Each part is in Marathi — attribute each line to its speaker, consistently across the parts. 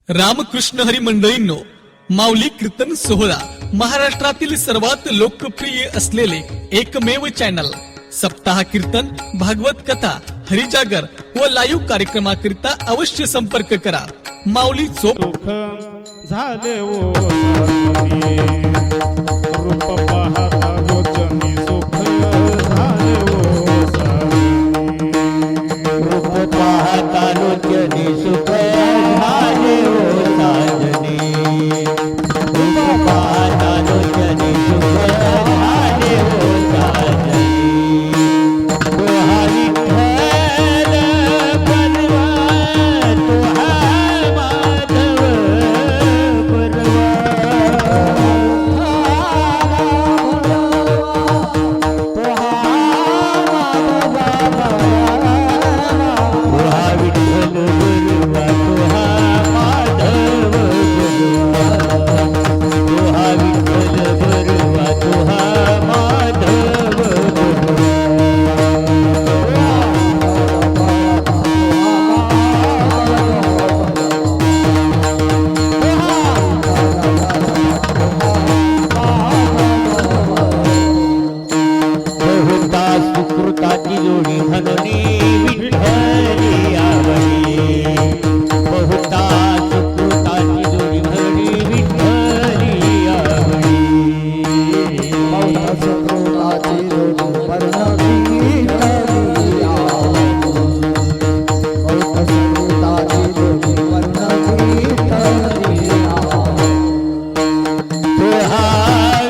Speaker 1: रामकृष्ण हरी मंडळींनो, माऊली कीर्तन सोहळा महाराष्ट्रातील सर्वात लोकप्रिय असलेले एकमेव चॅनल सप्ताह कीर्तन, भागवत कथा, हरिजागर व लाईव्ह कार्यक्रमाकरिता अवश्य संपर्क करा. माऊली चोप
Speaker 2: झाले ओ रूप पाहता लोचनी सुख झाले ओ
Speaker 3: रूप पाहता लोचनी सुख झाले ओ साजनी. रूप पाहता लोचनी सुख झाले ओ साजनी. तुहा विठ्ठल परवा तुहा माधव सुकृताची जोडी म्हणून विठ्ठली आवडी. बहुता सुकृताची जोडी म्हणून विठ्ठली आवडी.
Speaker 4: बहुता सुकृताची जोडी म्हणून विठ्ठली आवडी. बहुता सुकृताची जोडी म्हणून विठ्ठली आवडी.
Speaker 3: तुहा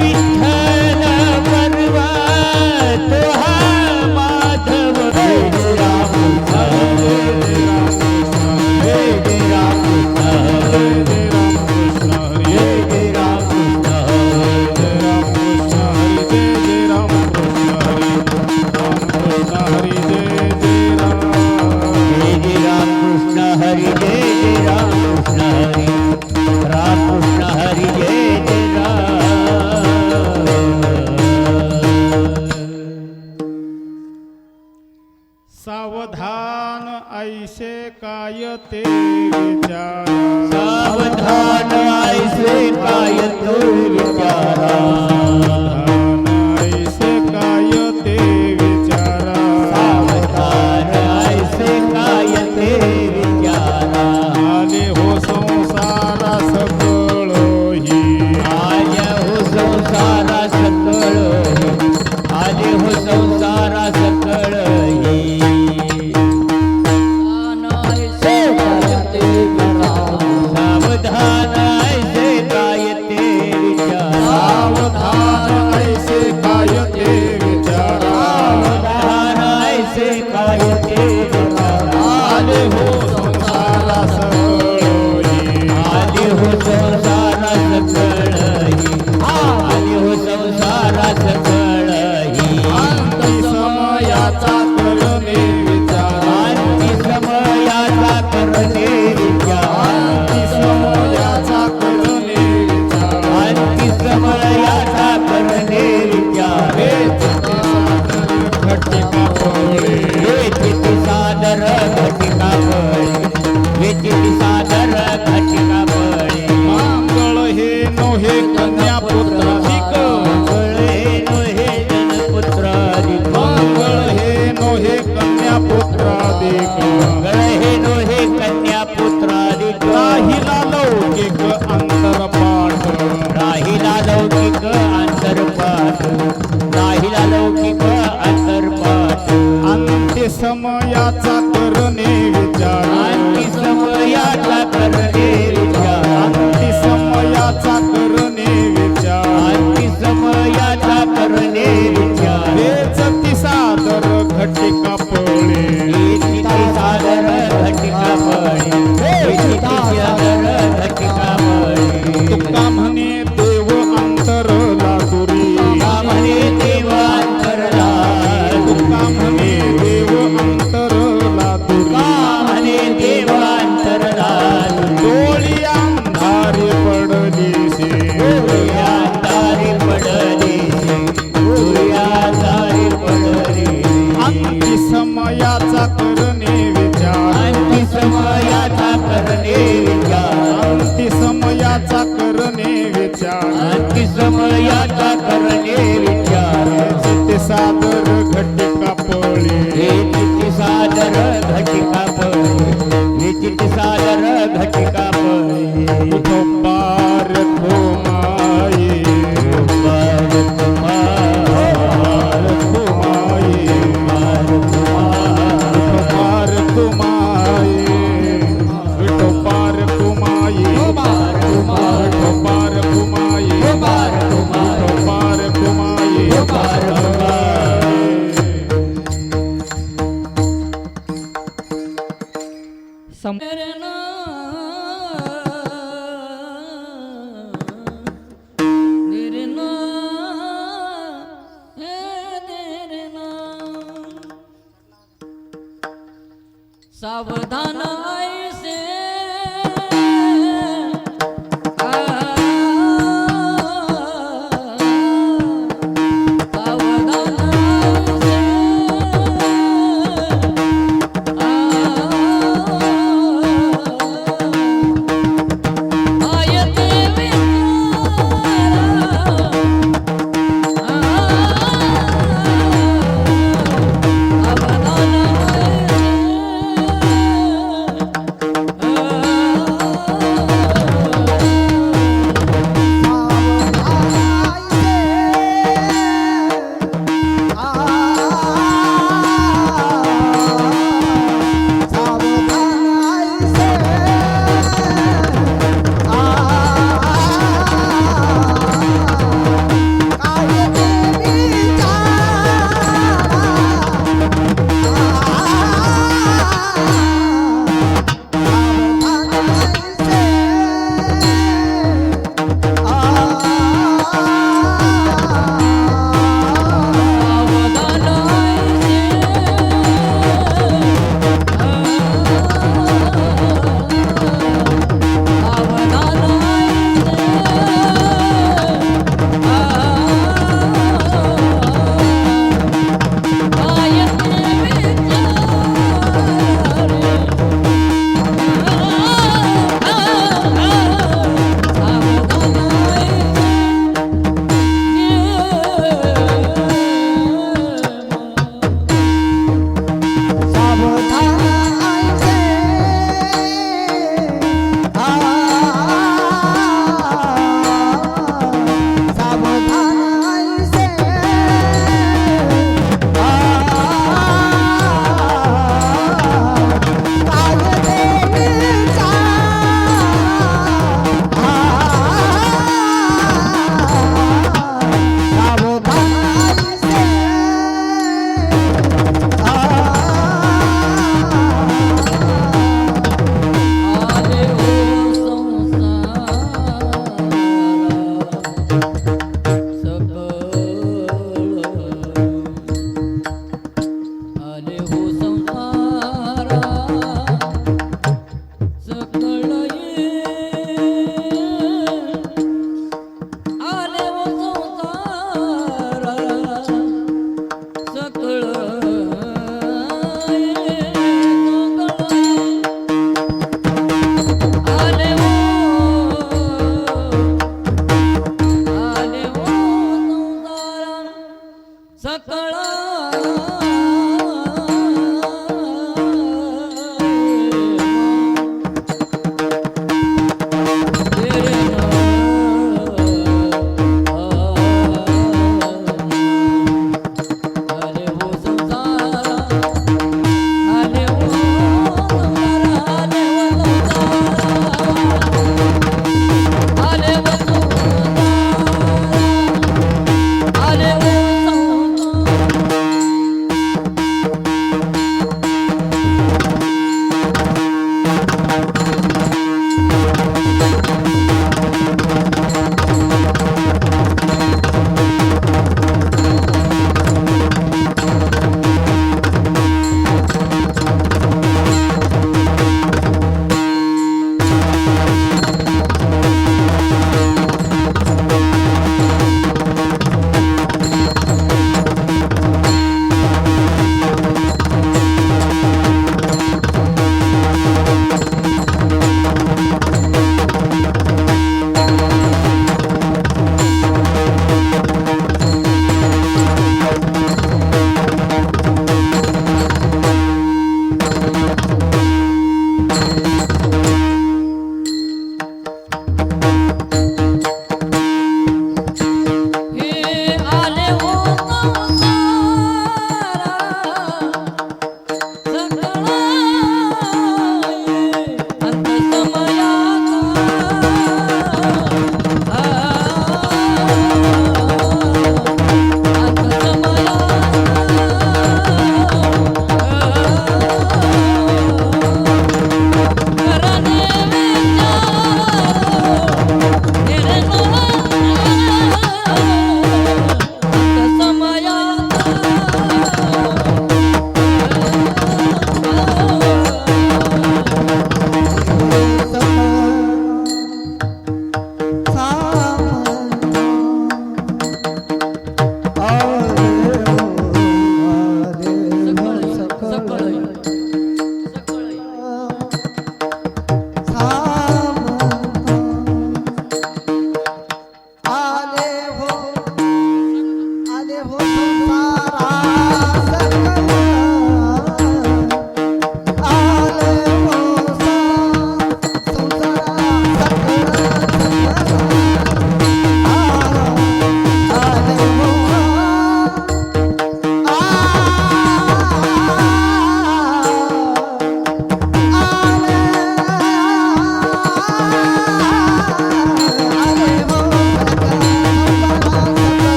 Speaker 3: विठ्ठल परवा तुहा माधव हे राम हरे राम हरे राम कृष्ण हरी जय राम कृष्ण हरी राम कृष्ण हरी जय जय राम.
Speaker 2: सावधान ऐसे काय ते विचार.
Speaker 3: सावधान ऐसे काय तो विचारा.
Speaker 2: ऐसे काय ते विचारा.
Speaker 3: सावधान ऐसे काय ते विचारा.
Speaker 2: आले हो संसारा सकळही.
Speaker 3: आले हो संसारा सकळही. आले हो संसारा सकळही. सावधान ऐसे काय ते विचारा.
Speaker 2: सावधान ऐसे काय ते विचारा.
Speaker 3: सावधान ऐसे काय ते विचारा.
Speaker 2: आले हो संसारा सकळही.
Speaker 3: आले हो संसारा सकळही. आले हो संसारा सकळही.
Speaker 2: अंती समयाचा करणे विचार.
Speaker 3: अंती समयाचा करणे विचार.
Speaker 2: अंती समयाचा करणे विचार.
Speaker 3: अंती समयाचा करणे विचार.
Speaker 2: घटिका पवळे.
Speaker 3: वेचिती सादर घटिका बळे. वेचिती सादर घटिका बळे.
Speaker 2: मंगळ हे नोहे कन्या पुत्राधिक.
Speaker 3: मंगळ हे नोहे जनपुत्रादिक.
Speaker 2: मंगळ हे नोहे कन्या पुत्राधिक.
Speaker 3: मंगळ हे नोहे कन्या पुत्रादिक.
Speaker 2: राहिला लौकिक अंतरपाठ.
Speaker 3: राहिला लौकिक अंतर्पाठ. राहिला लौकिक अंतर्पाठ.
Speaker 2: अंत्य समयाचा करणे विचार.
Speaker 3: अंती समयाचा करणे विचार.
Speaker 2: अंती समयाचा करणे विचार.
Speaker 3: अंती समयाचा करणे विचार.
Speaker 2: वेचती सादर घटिका पवळे.
Speaker 3: वेचिती सादर घटिका बळे. वेचिती सादर घटिका बळे.
Speaker 2: तुका म्हणे देव अंतरला दुरी.
Speaker 3: तुका म्हणे देव अंतरला.
Speaker 2: तुका म्हणे देव अंतरला
Speaker 5: आयते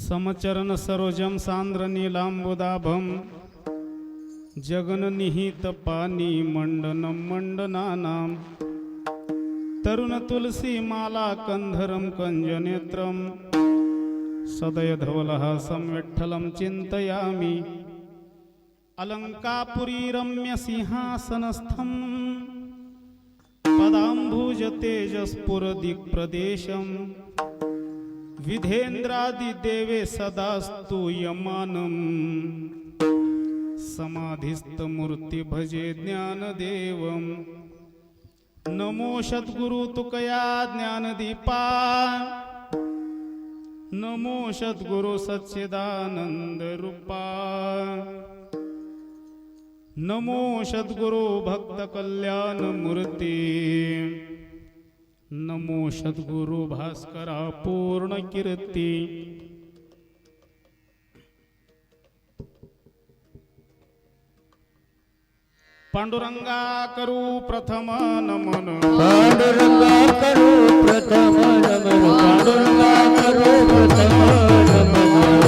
Speaker 2: समचरण सरोजम सांद्र नीलांबुदाभम जगननिहित पानी मंडनम मंडनानाम तरुण तुलसी माला कंधरम कंजनेत्रम सदय धवलहासं विठ्ठलं चिन्तयामि अलंकापुरी रम्य सिंहासनस्थं पदाम्बुज तेजस्पुर दिक्प्रदेशं विधेन्द्रादिदेवे सदास्तु यमानं समाधिस्थमूर्ति भजे ज्ञानदेवं नमो सद्गुरु तुकया ज्ञानदीपा नमो सद्गुरु सच्चिदानंद रूपा नमो सद्गुरु भक्त कल्याण मूर्ती नमो सद्गुरु भास्करा पूर्ण कीर्ती पांडुरंगा करू प्रथम नमन
Speaker 3: पांडुरंगा करू प्रथम नमन पांडुरंगा करू प्रथम नमन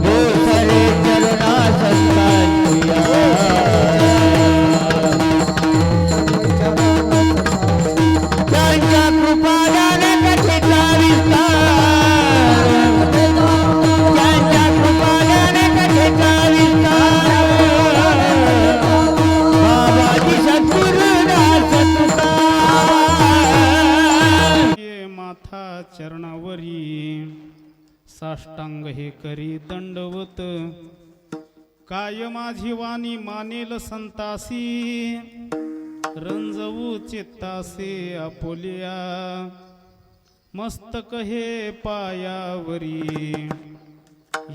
Speaker 3: हे सारे चरणा संतांच्या त्यांच्या कृपादाने कथेचा विस्तार त्यांच्या कृपादाने कथेचा विस्तार बाबाजी सद्गुरुदा
Speaker 2: विठ्ठलाच्या चरणावरी साष्टांग हे करी दंडवत काय माझी वाणी मानेल संतासी रंजवू चित्तासे आपोलिया मस्तक हे पायावरी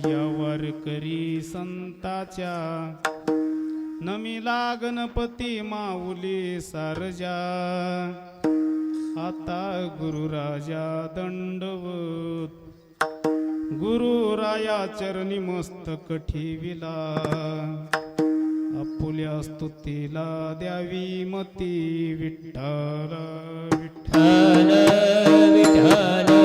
Speaker 2: यावर करी संताच्या नमिला गणपती माऊली सारजा आता गुरुराजा दंडवत गुरुराया चरणी मस्तक ठेविला आपुल्या स्तुतीला द्यावी मती विठ्ठल विठ्ठल
Speaker 3: विठ्ठल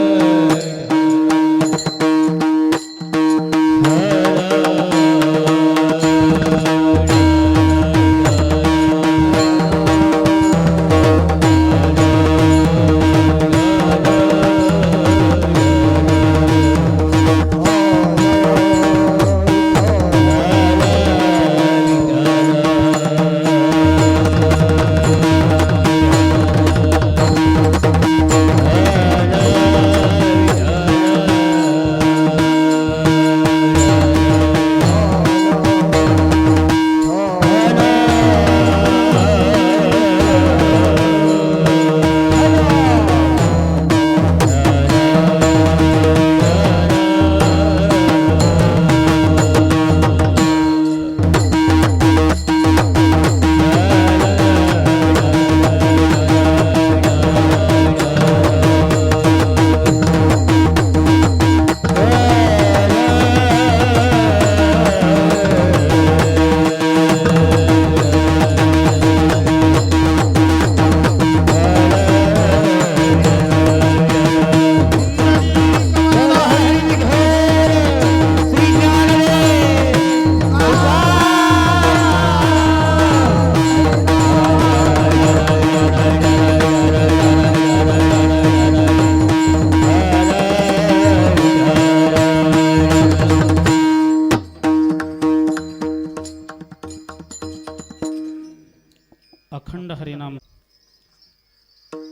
Speaker 2: अखंड हरिनाम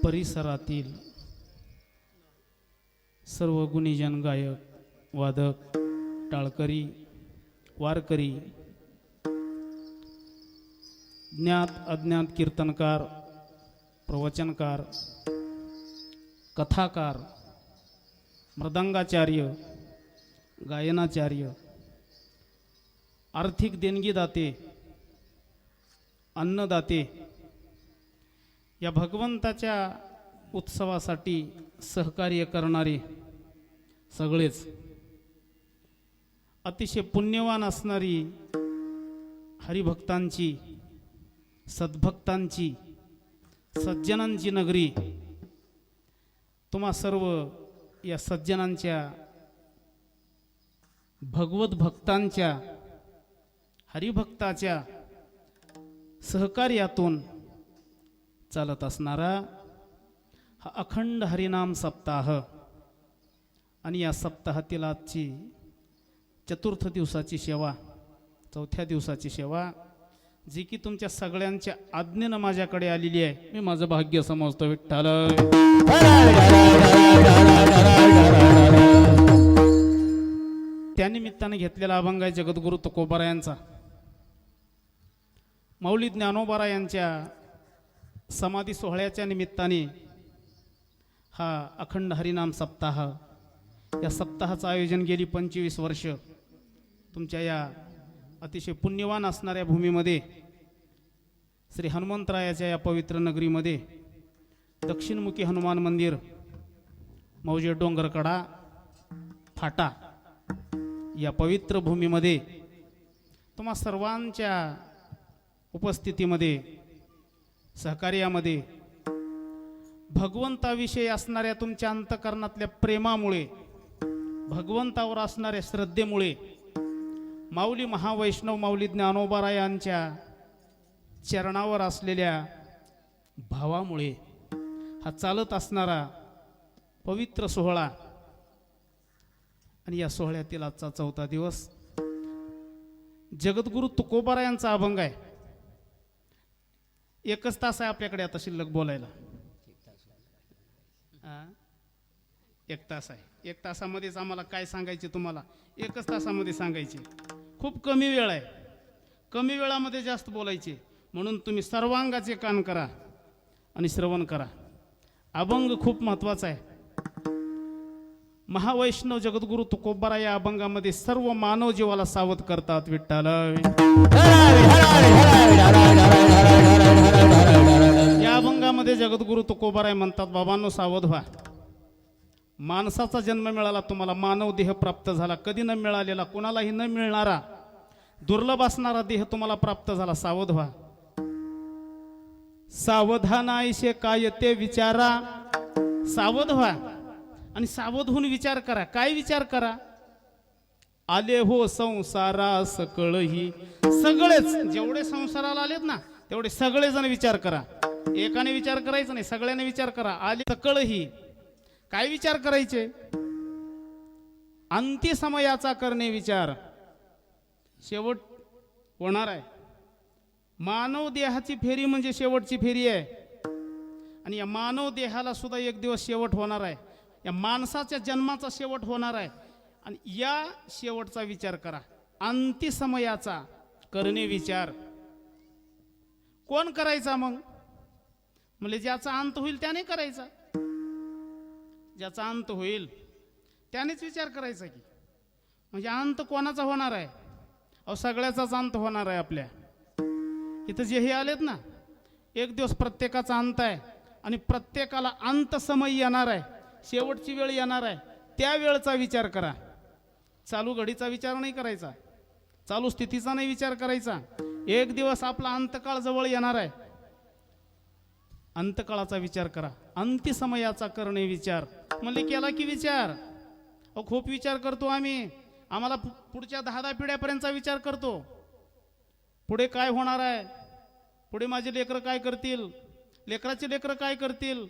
Speaker 2: परिसरातील सर्व गुणीजन गायक वादक टाळकरी वारकरी ज्ञात अज्ञात कीर्तनकार प्रवचनकार कथाकार मृदंगाचार्य गायनाचार्य आर्थिक देणगीदाते अन्नदाते या भगवंताच्या उत्सवासाठी सहकार्य करणारे सगळेच अतिशय पुण्यवान असणारी हरिभक्तांची सद्भक्तांची सज्जनांची नगरी तुम्हा सर्व या सज्जनांच्या भगवत भक्तांच्या हरिभक्ताच्या सहकार्यातून चालत असणारा हा अखंड हरिनाम सप्ताह आणि या सप्ताहातील आजची चतुर्थ दिवसाची सेवा चौथ्या दिवसाची सेवा जी की तुमच्या सगळ्यांच्या आज्ञेनं माझ्याकडे आलेली आहे मी माझं भाग्य समजतो विठ्ठल त्यानिमित्ताने घेतलेला अभंग आहे जगद्गुरु तुकोबारा यांचा माऊली ज्ञानोबारा यांच्या समाधी सोहळ्याच्या निमित्ताने हा अखंड हरिनाम सप्ताह या सप्ताहाचं आयोजन गेली 25 वर्ष तुमच्या या अतिशय पुण्यवान असणाऱ्या भूमीमध्ये श्री हनुमंतरायाच्या या पवित्र नगरीमध्ये दक्षिणमुखी हनुमान मंदिर मौजे डोंगरकडा फाटा या पवित्र भूमीमध्ये तुम्हा सर्वांच्या उपस्थितीमध्ये सहकार्यामध्ये भगवंताविषयी असणाऱ्या तुमच्या अंतःकरणातल्या प्रेमामुळे भगवंतावर असणाऱ्या श्रद्धेमुळे माऊली महावैष्णव माऊली ज्ञानोबारा यांच्या चरणावर असलेल्या भावामुळे हा चालत असणारा पवित्र सोहळा आणि या सोहळ्यातील आजचा चौथा दिवस जगद्गुरु तुकोबारा यांचा अभंग आहे. 1 तास आहे आपल्याकडे आता शिल्लक बोलायला. 1 तास आहे. 1 तासामध्येच आम्हाला काय सांगायचे तुम्हाला 1च तासामध्ये सांगायचे. खूप कमी वेळ आहे. कमी वेळामध्ये जास्त बोलायचे. म्हणून तुम्ही सर्वांगाचे कान करा आणि श्रवण करा. अभंग खूप महत्वाचा आहे. महावैष्णव जगद्गुरु तुकोबारा या अभंगामध्ये सर्व मानव जीवाला सावध करतात. विठ्ठल या अभंगामध्ये जगद्गुरु तुकोबाराय म्हणतात, बाबांनो सावध व्हा. माणसाचा जन्म मिळाला तुम्हाला, मानव देह प्राप्त झाला, कधी न मिळालेला, कोणालाही न मिळणारा, दुर्लभ असणारा देह तुम्हाला प्राप्त झाला. सावध व्हा. सावधानायशे काय ते विचारा. सावध व्हा आणि सावध होऊन विचार करा. काय विचार करा? आले हो संसारा सकळही. सगळेच जेवढे संसाराला आलेत ना तेवढे सगळेजण विचार करा. एकाने विचार करायचा नाही, सगळ्यांनी विचार करा. आले सकळही. काय विचार करायचे? अंत्य समयाचा करणे विचार. शेवट होणार आहे. मानव देहाची फेरी म्हणजे शेवटची फेरी आहे. आणि या मानव देहाला सुद्धा एक दिवस शेवट होणार आहे. या माणसाच्या जन्माचा शेवट होणार आहे. आणि या शेवटचा विचार करा. अंत्य समयाचा करणे विचार. कोण करायचा मग? म्हणजे ज्याचा अंत होईल त्याने करायचा. ज्याचा अंत होईल त्यानेच विचार करायचा की. म्हणजे अंत कोणाचा होणार आहे? अहो सगळ्याचाच अंत होणार आहे. आपल्या इथं जे हे आलेत ना, एक दिवस प्रत्येकाचा अंत आहे. आणि प्रत्येकाला अंत समय येणार आहे. शेवटची वेळ येणार आहे. त्या वेळचा विचार करा. चालू घडीचा विचार नाही करायचा. चालू स्थितीचा नाही विचार करायचा. एक दिवस आपला अंतकाळ जवळ येणार आहे. अंतकाळाचा विचार करा. अंत्य समयाचा करणे विचार. म्हणले केला की विचार? अहो खूप विचार करतो आम्ही. आम्हाला पुढच्या 10 पिढ्यापर्यंतचा विचार करतो. पुढे काय होणार आहे, पुढे माझे लेकरं काय करतील, लेकराचे लेकरं काय करतील,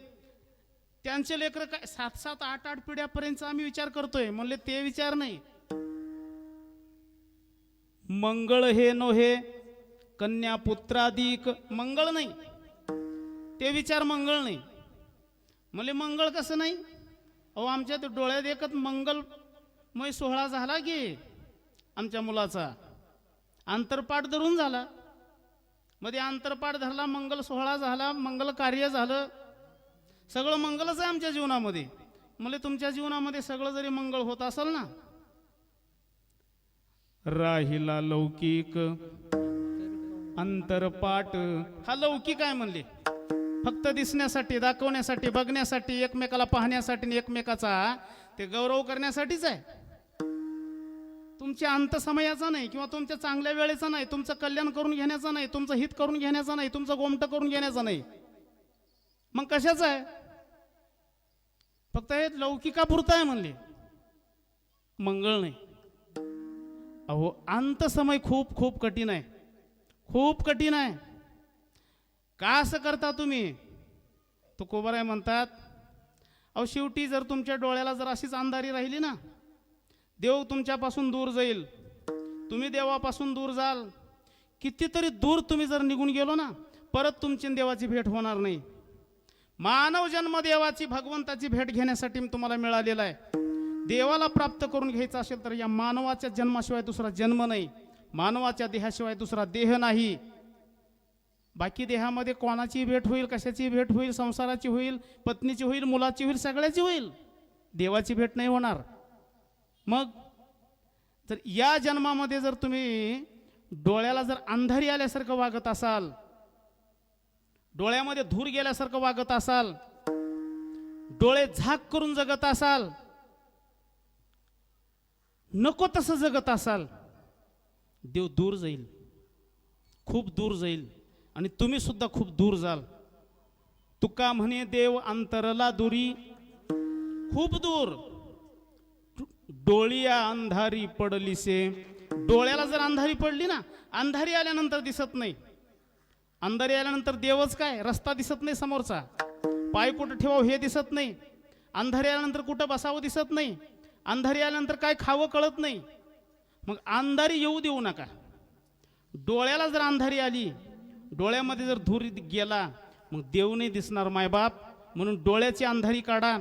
Speaker 2: त्यांचे लेकरं काय, 7-7, 8-8 पिढ्यापर्यंतचा आम्ही विचार करतोय. म्हणले ते विचार नाही. मंगळ हे नोहे कन्या पुत्राधिक. मंगळ नाही ते विचार. मंगळ नाही. म्हणले मंगळ कसं नाही? अहो आमच्या डोळ्यात एकच मंगलमय सोहळा झाला की आमच्या मुलाचा. अंतरपाठ धरून झाला. मध्ये अंतरपाठ धरला, मंगल सोहळा झाला, मंगल कार्य झालं. सगळं मंगलच आहे आमच्या जीवनामध्ये. म्हणजे तुमच्या जीवनामध्ये सगळं जरी मंगळ होत असेल ना, राहिला लौकिक अंतरपाठ. हा लौकिक आहे म्हणले. फक्त दिसण्यासाठी, दाखवण्यासाठी, बघण्यासाठी, एकमेकाला पाहण्यासाठी आणि एकमेकाचा ते गौरव करण्यासाठीच आहे. तुमच्या अंत समयाचा नाही, किंवा तुमच्या चांगल्या वेळेचा नाही, तुमचं कल्याण करून घेण्याचा नाही, तुमचं हित करून घेण्याचा नाही, तुमचं गोमट करून घेण्याचा नाही. मग कशाचं आहे? फक्त हे लौकिकापुरतं आहे म्हणले, मंगळ नाही. अहो अंत समय खूप खूप कठीण आहे. खूप कठीण आहे. का असं करता तुम्ही? तुकोबाराय म्हणतात, अहो शेवटी जर तुमच्या डोळ्याला जर अशीच अंधारी राहिली ना, देव तुमच्यापासून दूर जाईल, तुम्ही देवापासून दूर जाल. कितीतरी दूर तुम्ही जर निघून गेलो ना, परत तुमची देवाची भेट होणार नाही. मानव जन्म देवाची, भगवंताची भेट घेण्यासाठी तुम्हाला मिळालेला आहे. देवाला प्राप्त करून घ्यायचं असेल तर या मानवाच्या जन्माशिवाय दुसरा जन्म नाही, मानवाच्या देहाशिवाय दुसरा देह नाही. बाकी देहामध्ये कोणाची भेट होईल, कशाची भेट होईल, संसाराची होईल, पत्नीची होईल, मुलाची होईल, सगळ्याची होईल. देवाची भेट नाही होणार. मग जर या जन्मामध्ये जर तुम्ही डोळ्याला जर अंधारी आल्यासारखं वागत असाल, डोळ्यामध्ये धूर गेल्यासारखं वागत असाल, डोळे झाक करून जगत असाल, नको तसं जगत असाल, देव दूर जाईल, खूप दूर जाईल. आणि तुम्ही सुद्धा खूप दूर जाल. तुका म्हणे देव अंतरला दुरी. खूप दूर. डोळिया अंधारी पडलीसे. डोळ्याला जर अंधारी पडली ना, अंधारी आल्यानंतर दिसत नाही. अंधारी आल्यानंतर देवच काय, रस्ता दिसत नाही समोरचा, पाय कुठं ठेवावं हे दिसत नाही, अंधारी आल्यानंतर कुठं बसावं दिसत नाही, अंधारी आल्यानंतर काय खावं कळत नाही. मग अंधारी येऊ देऊ नका. डोळ्याला जर अंधारी आली, डोळ्यामध्ये जर धूर गेला, मग देव नाही दिसणार मायबाप. म्हणून डोळ्याची अंधारी काढा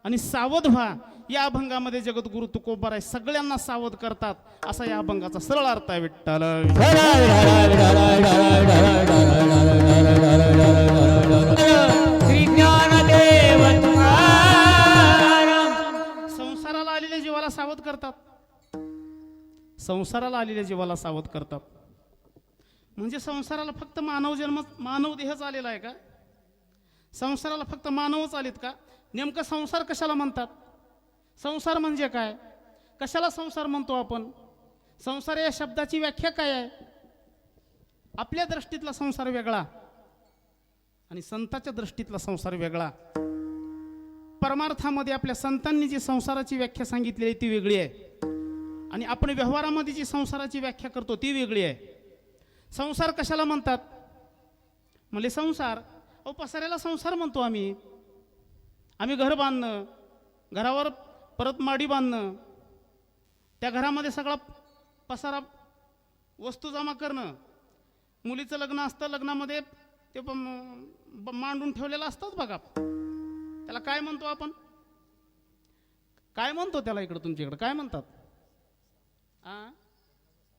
Speaker 2: आणि सावध व्हा. या अभंगामध्ये जगद्गुरु तुकोबाराय सगळ्यांना सावध करतात असा या अभंगाचा सरळ अर्थ आहे. विठ्ठल
Speaker 3: श्री ज्ञानदेव तुकाराम.
Speaker 2: संसाराला आलेल्या जीवाला सावध करतात. संसाराला आलेल्या जीवाला सावध करतात. म्हणजे संसाराला फक्त मानव जन्म मानव देहच आलेला आहे का? संसाराला फक्त मानवच आलेत का? नेमकं संसार कशाला म्हणतात? संसार म्हणजे काय? कशाला संसार म्हणतो आपण? संसार या शब्दाची व्याख्या काय आहे? आपल्या दृष्टीतला संसार वेगळा आणि संताच्या दृष्टीतला संसार वेगळा. परमार्थामध्ये आपल्या संतांनी जी संसाराची व्याख्या सांगितलेली आहे ती वेगळी आहे आणि आपण व्यवहारामध्ये जी संसाराची व्याख्या करतो ती वेगळी आहे. संसार कशाला म्हणतात? म्हणजे संसार पसाऱ्याला संसार म्हणतो आम्ही. आम्ही घर बांधणं, घरावर परत माडी बांधणं, त्या घरामध्ये सगळा पसारा वस्तू जमा करणं. मुलीचं लग्न असतं, लग्नामध्ये ते मांडून ठेवलेलं असतात बघा. त्याला काय म्हणतो आपण? काय म्हणतो त्याला इकडं तुमच्याकडं काय म्हणतात?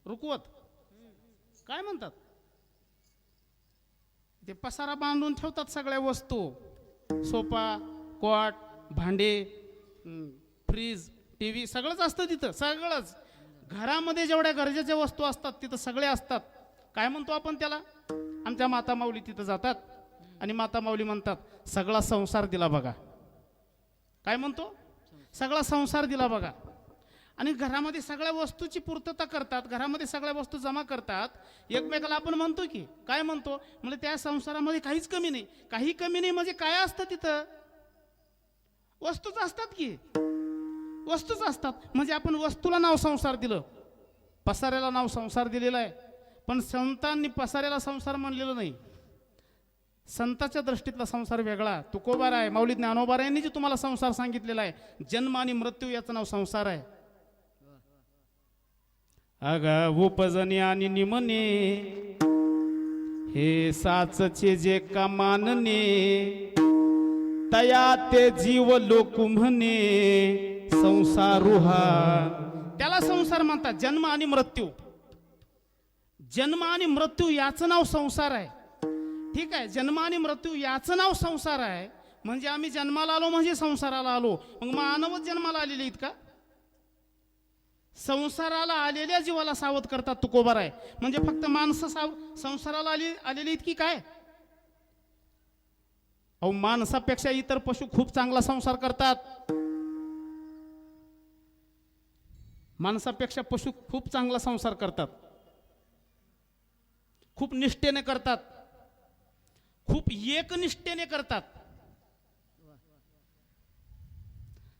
Speaker 2: रुकवत काय म्हणतात? ते पसारा बांधून ठेवतात सगळ्या वस्तू. सोफा, कॉट, भांडे, फ्रीज, टीव्ही सगळंच असतं तिथं. सगळंच घरामध्ये जेवढ्या गरजेच्या वस्तू असतात तिथं सगळे असतात. काय म्हणतो आपण त्याला? आमच्या माता माऊली तिथं जातात आणि माता माऊली म्हणतात सगळा संसार दिला बघा. काय म्हणतो? सगळा संसार दिला बघा. आणि घरामध्ये सगळ्या वस्तूची पूर्तता करतात, घरामध्ये सगळ्या वस्तू जमा करतात. एकमेकाला आपण म्हणतो की काय म्हणतो? म्हणजे त्या संसारामध्ये काहीच कमी नाही. काही कमी नाही म्हणजे काय असतं तिथं? वस्तूच असतात की, वस्तूच असतात. म्हणजे आपण वस्तूला नाव संसार दिलं, पसाऱ्याला नाव संसार दिलेलं आहे. पण संतांनी पसाऱ्याला संसार म्हणलेलं नाही. संताच्या दृष्टीतला संसार वेगळा. तुकोबाराय, माऊली ज्ञानोबाराय यांनी जे तुम्हाला संसार सांगितलेला आहे, जन्म आणि मृत्यू याचं नाव संसार आहे. अगा उपजने आणि निमने हे साचचे जे का मानने, तया ते जीव लोक म्हणे संसारुहा. त्याला संसार म्हणतात. जन्म आणि मृत्यू, जन्म आणि मृत्यू याचं नाव संसार आहे. ठीक आहे, जन्म आणि मृत्यू याचं नाव संसार आहे. म्हणजे आम्ही जन्माला आलो म्हणजे संसाराला आलो. मग मानवच जन्माला आलेले आहेत का? संसाराला आलेल्या जीवाला सावध करतात तुकोबाराय. म्हणजे फक्त माणसं संसाराला आलेली आहेत की काय? अहो, माणसापेक्षा इतर पशु खूप चांगला संसार करतात. माणसापेक्षा पशु खूप चांगला संसार करतात, खूप निष्ठेने करतात, खूप एकनिष्ठेने करतात.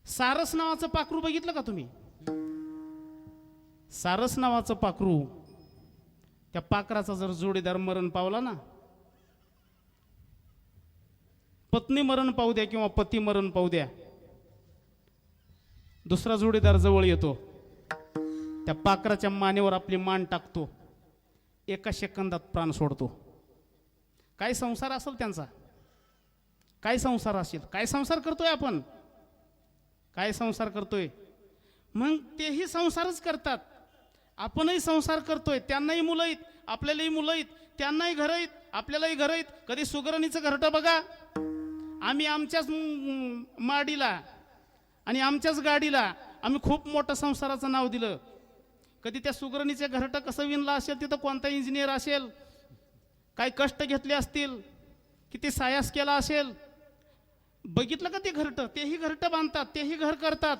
Speaker 2: सारस नावाचं पाखरू बघितलं का तुम्ही? सारस नावाचं पाखरू, त्या पाखराचा जर जोडीदार मरण पावला ना, पत्नी मरण पाहू द्या किंवा पती मरण पाहू द्या, दुसरा जोडीदार जवळ येतो, त्या पाखराच्या मानेवर आपली मान टाकतो, एका सेकंदात प्राण सोडतो. काय संसार असेल त्यांचा? काय संसार असेल? काय संसार करतोय आपण? काय संसार करतोय? मग तेही संसारच करतात, आपणही संसार करतोय. त्यांनाही मुलं आहेत, आपल्यालाही मुलं आहेत, त्यांनाही घर आहेत, आपल्यालाही घर आहेत. कधी सुगरणीचं घरटं बघा. आम्ही आमच्याच माडीला आणि आमच्याच गाडीला आम्ही खूप मोठं संसाराचं नाव दिलं. कधी त्या सुगरणीचे घरटं कसं विणलं असेल, तिथं कोणता इंजिनियर असेल, काय कष्ट घेतले असतील, किती सायास केला असेल, बघितलं का ते घरटं? तेही घरटं बांधतात, तेही घर करतात.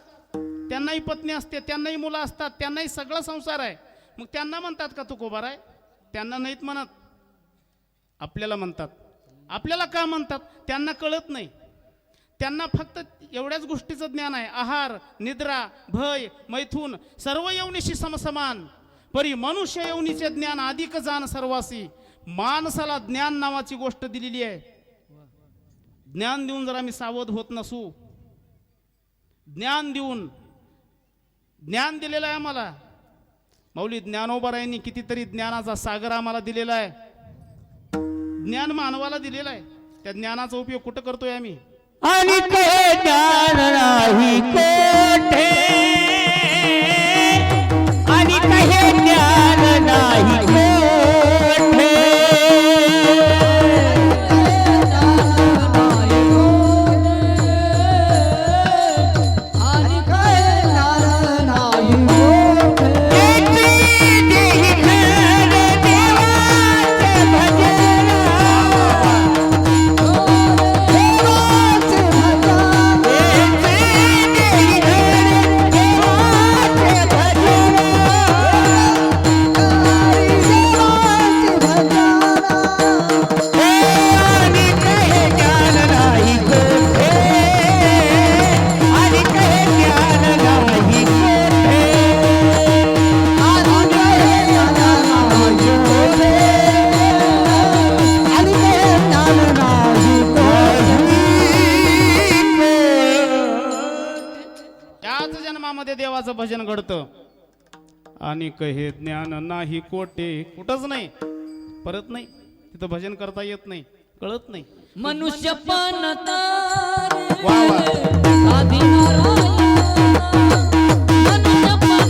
Speaker 2: त्यांनाही पत्नी असते, त्यांनाही मुलं असतात, त्यांनाही सगळा संसार आहे. मग त्यांना म्हणतात का तुकोबाराय? त्यांना नाहीत म्हणत, आपल्याला म्हणतात. आपल्याला का म्हणतात? त्यांना कळत नाही. त्यांना फक्त एवढ्याच गोष्टीचं ज्ञान आहे, आहार, निद्रा, भय, मैथून सर्व यवनीशी समसमान, परी मनुष्य यवनीचे ज्ञान अधिक जाण सर्वासी. माणसाला ज्ञान नावाची गोष्ट दिलेली आहे. ज्ञान देऊन जर आम्ही सावध होत नसू, ज्ञान देऊन, ज्ञान दिलेलं आहे आम्हाला. माऊली ज्ञानोबारायांनी कितीतरी ज्ञानाचा सागर आम्हाला दिलेला आहे. ज्ञान मानवाला दिलेलं आहे. त्या ज्ञानाचा उपयोग कुठं करतोय आम्ही?
Speaker 3: आणि कहे ज्ञान नाही कोठे आणि कहे ज्ञान नाही कोठे
Speaker 4: आणि काय ज्ञान नाही मोठे.
Speaker 2: त्याच जन्मामध्ये देवाचं भजन घडतं आणि कहे ज्ञान नाही कोटे कुठंच नाही परत नाही तिथं भजन करता येत नाही कळत नाही
Speaker 5: मनुष्य पण
Speaker 2: वा वा
Speaker 5: आधी मनुष्य पण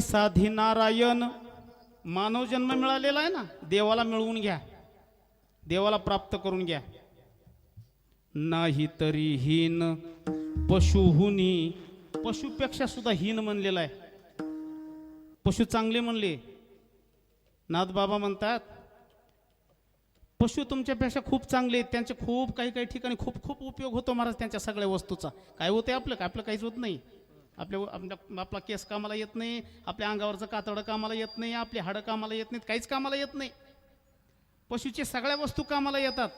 Speaker 2: साधी नारायण मानव जन्म मिळालेला आहे ना देवाला मिळवून घ्या देवाला प्राप्त करून घ्या नाही तरी हीन पशुहुनी पशुपेक्षा सुद्धा हीन म्हणलेला आहे पशु चांगले म्हणले नाथबाबा म्हणतात पशु तुमच्यापेक्षा खूप चांगले आहेत त्यांचे खूप काही काही ठिकाणी खूप खूप उपयोग होतो महाराज त्यांच्या सगळ्या वस्तूचा काय होते आपलं काहीच होत नाही आपला केस कामाला येत नाही आपल्या अंगावरचं कातडं कामाला येत नाही आपली हाडं कामाला येत नाहीत काहीच कामाला येत नाही पशुचे सगळ्या वस्तू कामाला येतात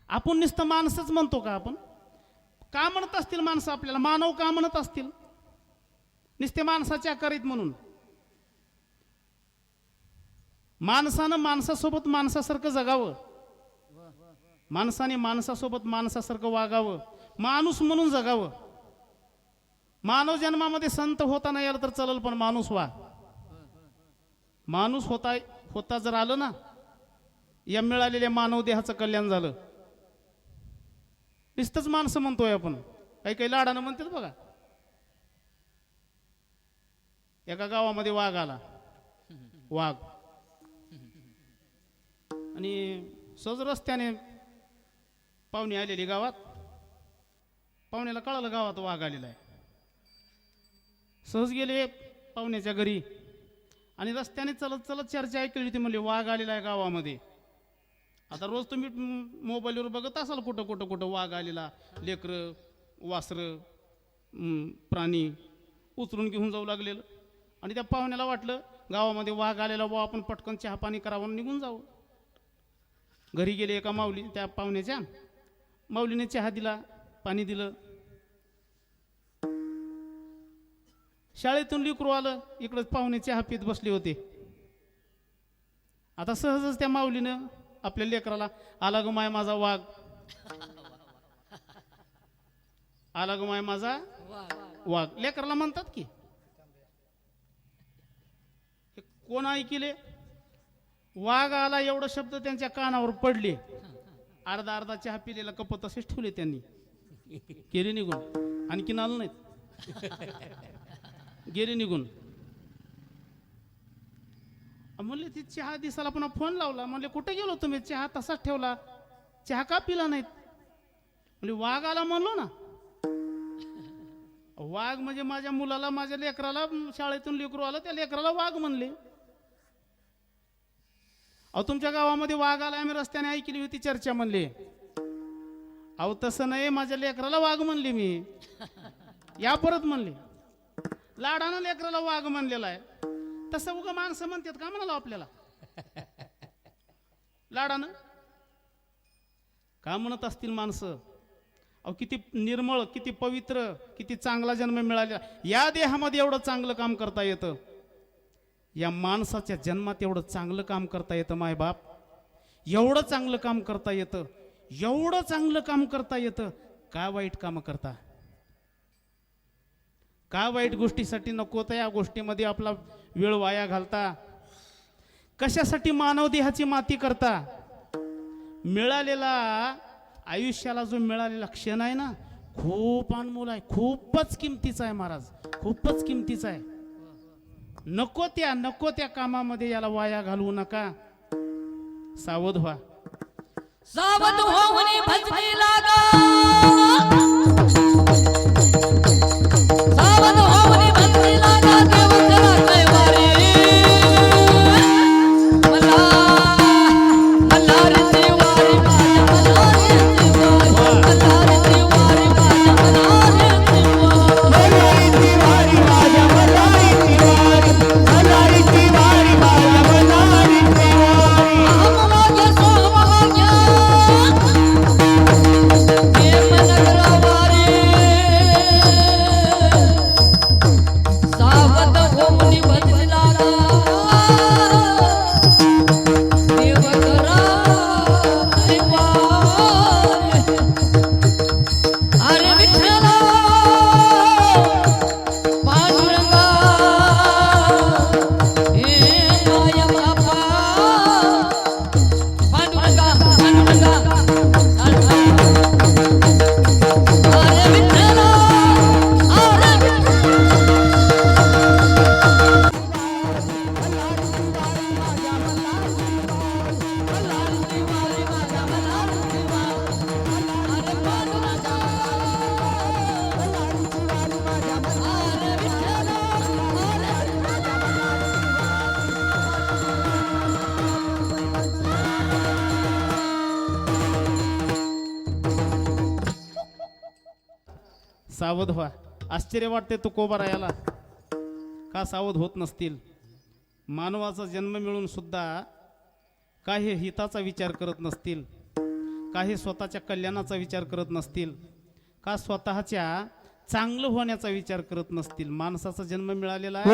Speaker 2: आपण नुसतं माणसंच म्हणतो का आपण का म्हणत असतील माणसं आपल्याला मानव का म्हणत असतील नुसते माणसाच्या आकारीत म्हणून माणसानं माणसासोबत माणसासारखं जगावं माणसाने माणसासोबत माणसासारखं वागावं माणूस म्हणून जगावं मानव जन्मामध्ये संत होता नाही आलं तर चालेल पण माणूस व्हा माणूस होता जर आलं ना या मिळालेल्या मानव देहाचं कल्याण झालं नुसतंच माणसं म्हणतोय आपण काही काही लाडानं म्हणतात बघा एका गावामध्ये वाघ आला वाघ आणि सहज रस्त्याने पाहुणे आलेली गावात पाहुण्याला कळालं गावात वाघ आलेला आहे सहज गेले पाहुण्याच्या घरी आणि रस्त्याने चलत चलत चर्चा ऐकली होती म्हणजे वाघ आलेला आहे गावामध्ये आता रोज तुम्ही मोबाईलवर बघत असाल कुठं कुठं कुठं वाघ आलेला लेकरं वासरं प्राणी उचलून घेऊन जाऊ लागलेलं आणि त्या पाहुण्याला वाटलं गावामध्ये वाघ आलेला वा आपण पटकन चहा पाणी करावं निघून जावं घरी गेले एका माऊली त्या पाहुण्याच्या माऊलीने चहा दिला पाणी दिलं शाळेतून लेकरू आलं, इकडं पाहुणे चहा पीत बसले होते. आता सहजच त्या माऊलीनं आपल्या लेकराला, आला ग माय माझा वाघ, आला ग माय माझा वाघ, लेकराला म्हणतात की. हे कोण ऐकिले? वाघ आला एवढं शब्द त्यांच्या कानावर पडले. अर्धा अर्धा चहा पिलेला कप तसेच ठेवले त्यांनी, गेले निघून. आणखीन आलं नाहीत, गेले निघून. म्हणले ती चहा दिसाला पुन्हा फोन लावला. म्हणले कुठे गेलो तुम्ही? चहा तसाच ठेवला, चहा का पिला नाहीत? म्हणजे वाघ आला म्हणलो ना. वाघ म्हणजे माझ्या मुलाला, माझ्या लेकराला, शाळेतून लेकरू आलं त्या लेकराला वाघ म्हणले. अहो तुमच्या गावामध्ये वाघ आला, आम्ही रस्त्याने ऐकली होती चर्चा म्हणले. अहो तसं नाही, माझ्या लेकराला वाघ म्हणले मी. या परत म्हणले, लाडानं लेकराला वाघ म्हणलेला आहे. तसं उगा माणसं म्हणतात का म्हणाला आपल्याला? लाडानं का म्हणत असतील माणसं? अहो किती निर्मळ, किती पवित्र, किती चांगला जन्म मिळालेला. या देहामध्ये एवढं चांगलं काम करता येतं, या माणसाच्या जन्मात एवढं चांगलं काम करता येतं. माय बाप, एवढं चांगलं काम करता येतं, एवढं चांगलं काम करता येतं. का वाईट काम करता? का वाईट गोष्टीसाठी नको तर या गोष्टीमध्ये आपला वेळ वाया घालता? कशासाठी मानव देहाची माती करता? मिळालेला आयुष्याला जो मिळालेला क्षण आहे ना, खूप अनमोल आहे, खूपच किमतीचा आहे महाराज, खूपच किमतीचा आहे. नको त्या कामामध्ये याला वाया घालवू नका. सावध व्हा.
Speaker 5: सावध होऊन भजनी लागा, सावध होऊन भजनी लागा. देव करा कैवारी, मला मला रे देवारी, माझ्या मला रे देवारी, मला रे देवारी, माझ्या मला रे देवारी. आमवाग्या सोमवाग्या, देव नगरवारी. सावध होऊन भजनी लागा, देव करा कैवारी. अरे विठ्ठला पांडुरंगा, हे माया बापा, पांडुरंगा पांडुरंगा. अरे विठ्ठला, अरे विठ्ठला.
Speaker 2: सावध व्हा. आश्चर्य वाटते तुकोबारायाला, का सावध होत नसतील? मानवाचा जन्म मिळून सुद्धा काही हिताचा विचार करत नसतील, काही स्वतःच्या कल्याणाचा विचार करत नसतील, का स्वतःच्या चांगलं होण्याचा विचार करत नसतील. माणसाचा जन्म मिळालेला आहे.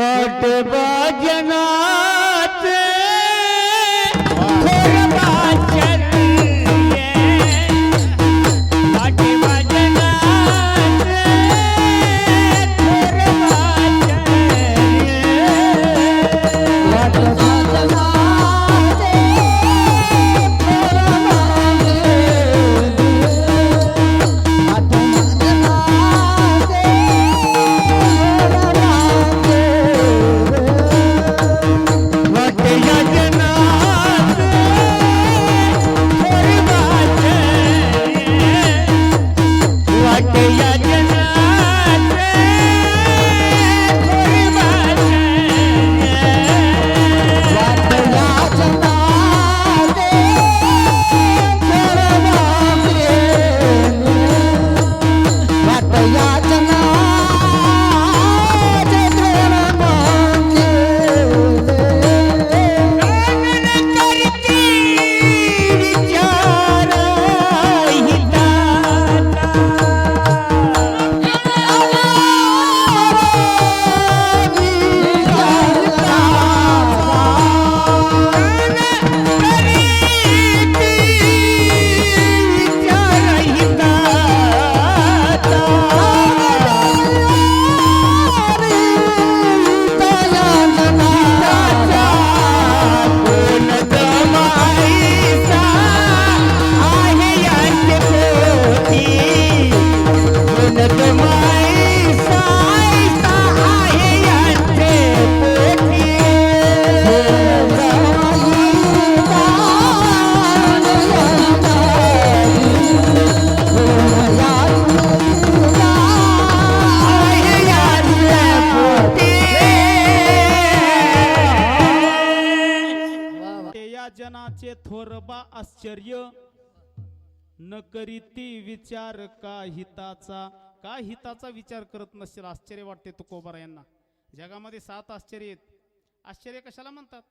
Speaker 2: थोरबा आश्चर्य न करीती विचार का हिताचा विचार करत नसेल. आश्चर्य वाटते तुकोबारा यांना. जगामध्ये 7 आश्चर्य आहेत. आश्चर्य कशाला म्हणतात?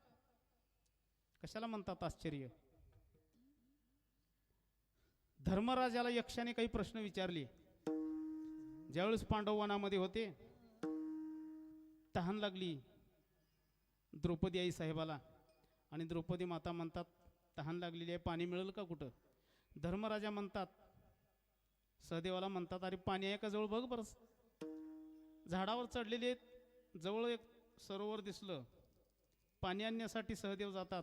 Speaker 2: कशाला म्हणतात आश्चर्य? धर्मराजाला यक्षाने काही प्रश्न विचारले. ज्यावेळेस पांडव वनामध्ये होते, तहान लागली द्रौपदी आई साहेबाला, आणि द्रौपदी माता म्हणतात तहान लागलेली आहे, पाणी मिळेल का कुठं? धर्मराजा म्हणतात, सहदेवाला म्हणतात, अरे पाणी आहे का जवळ बघ बरस. झाडावर चढलेले आहेत, जवळ एक सरोवर दिसलं, पाणी आणण्यासाठी सहदेव जातात.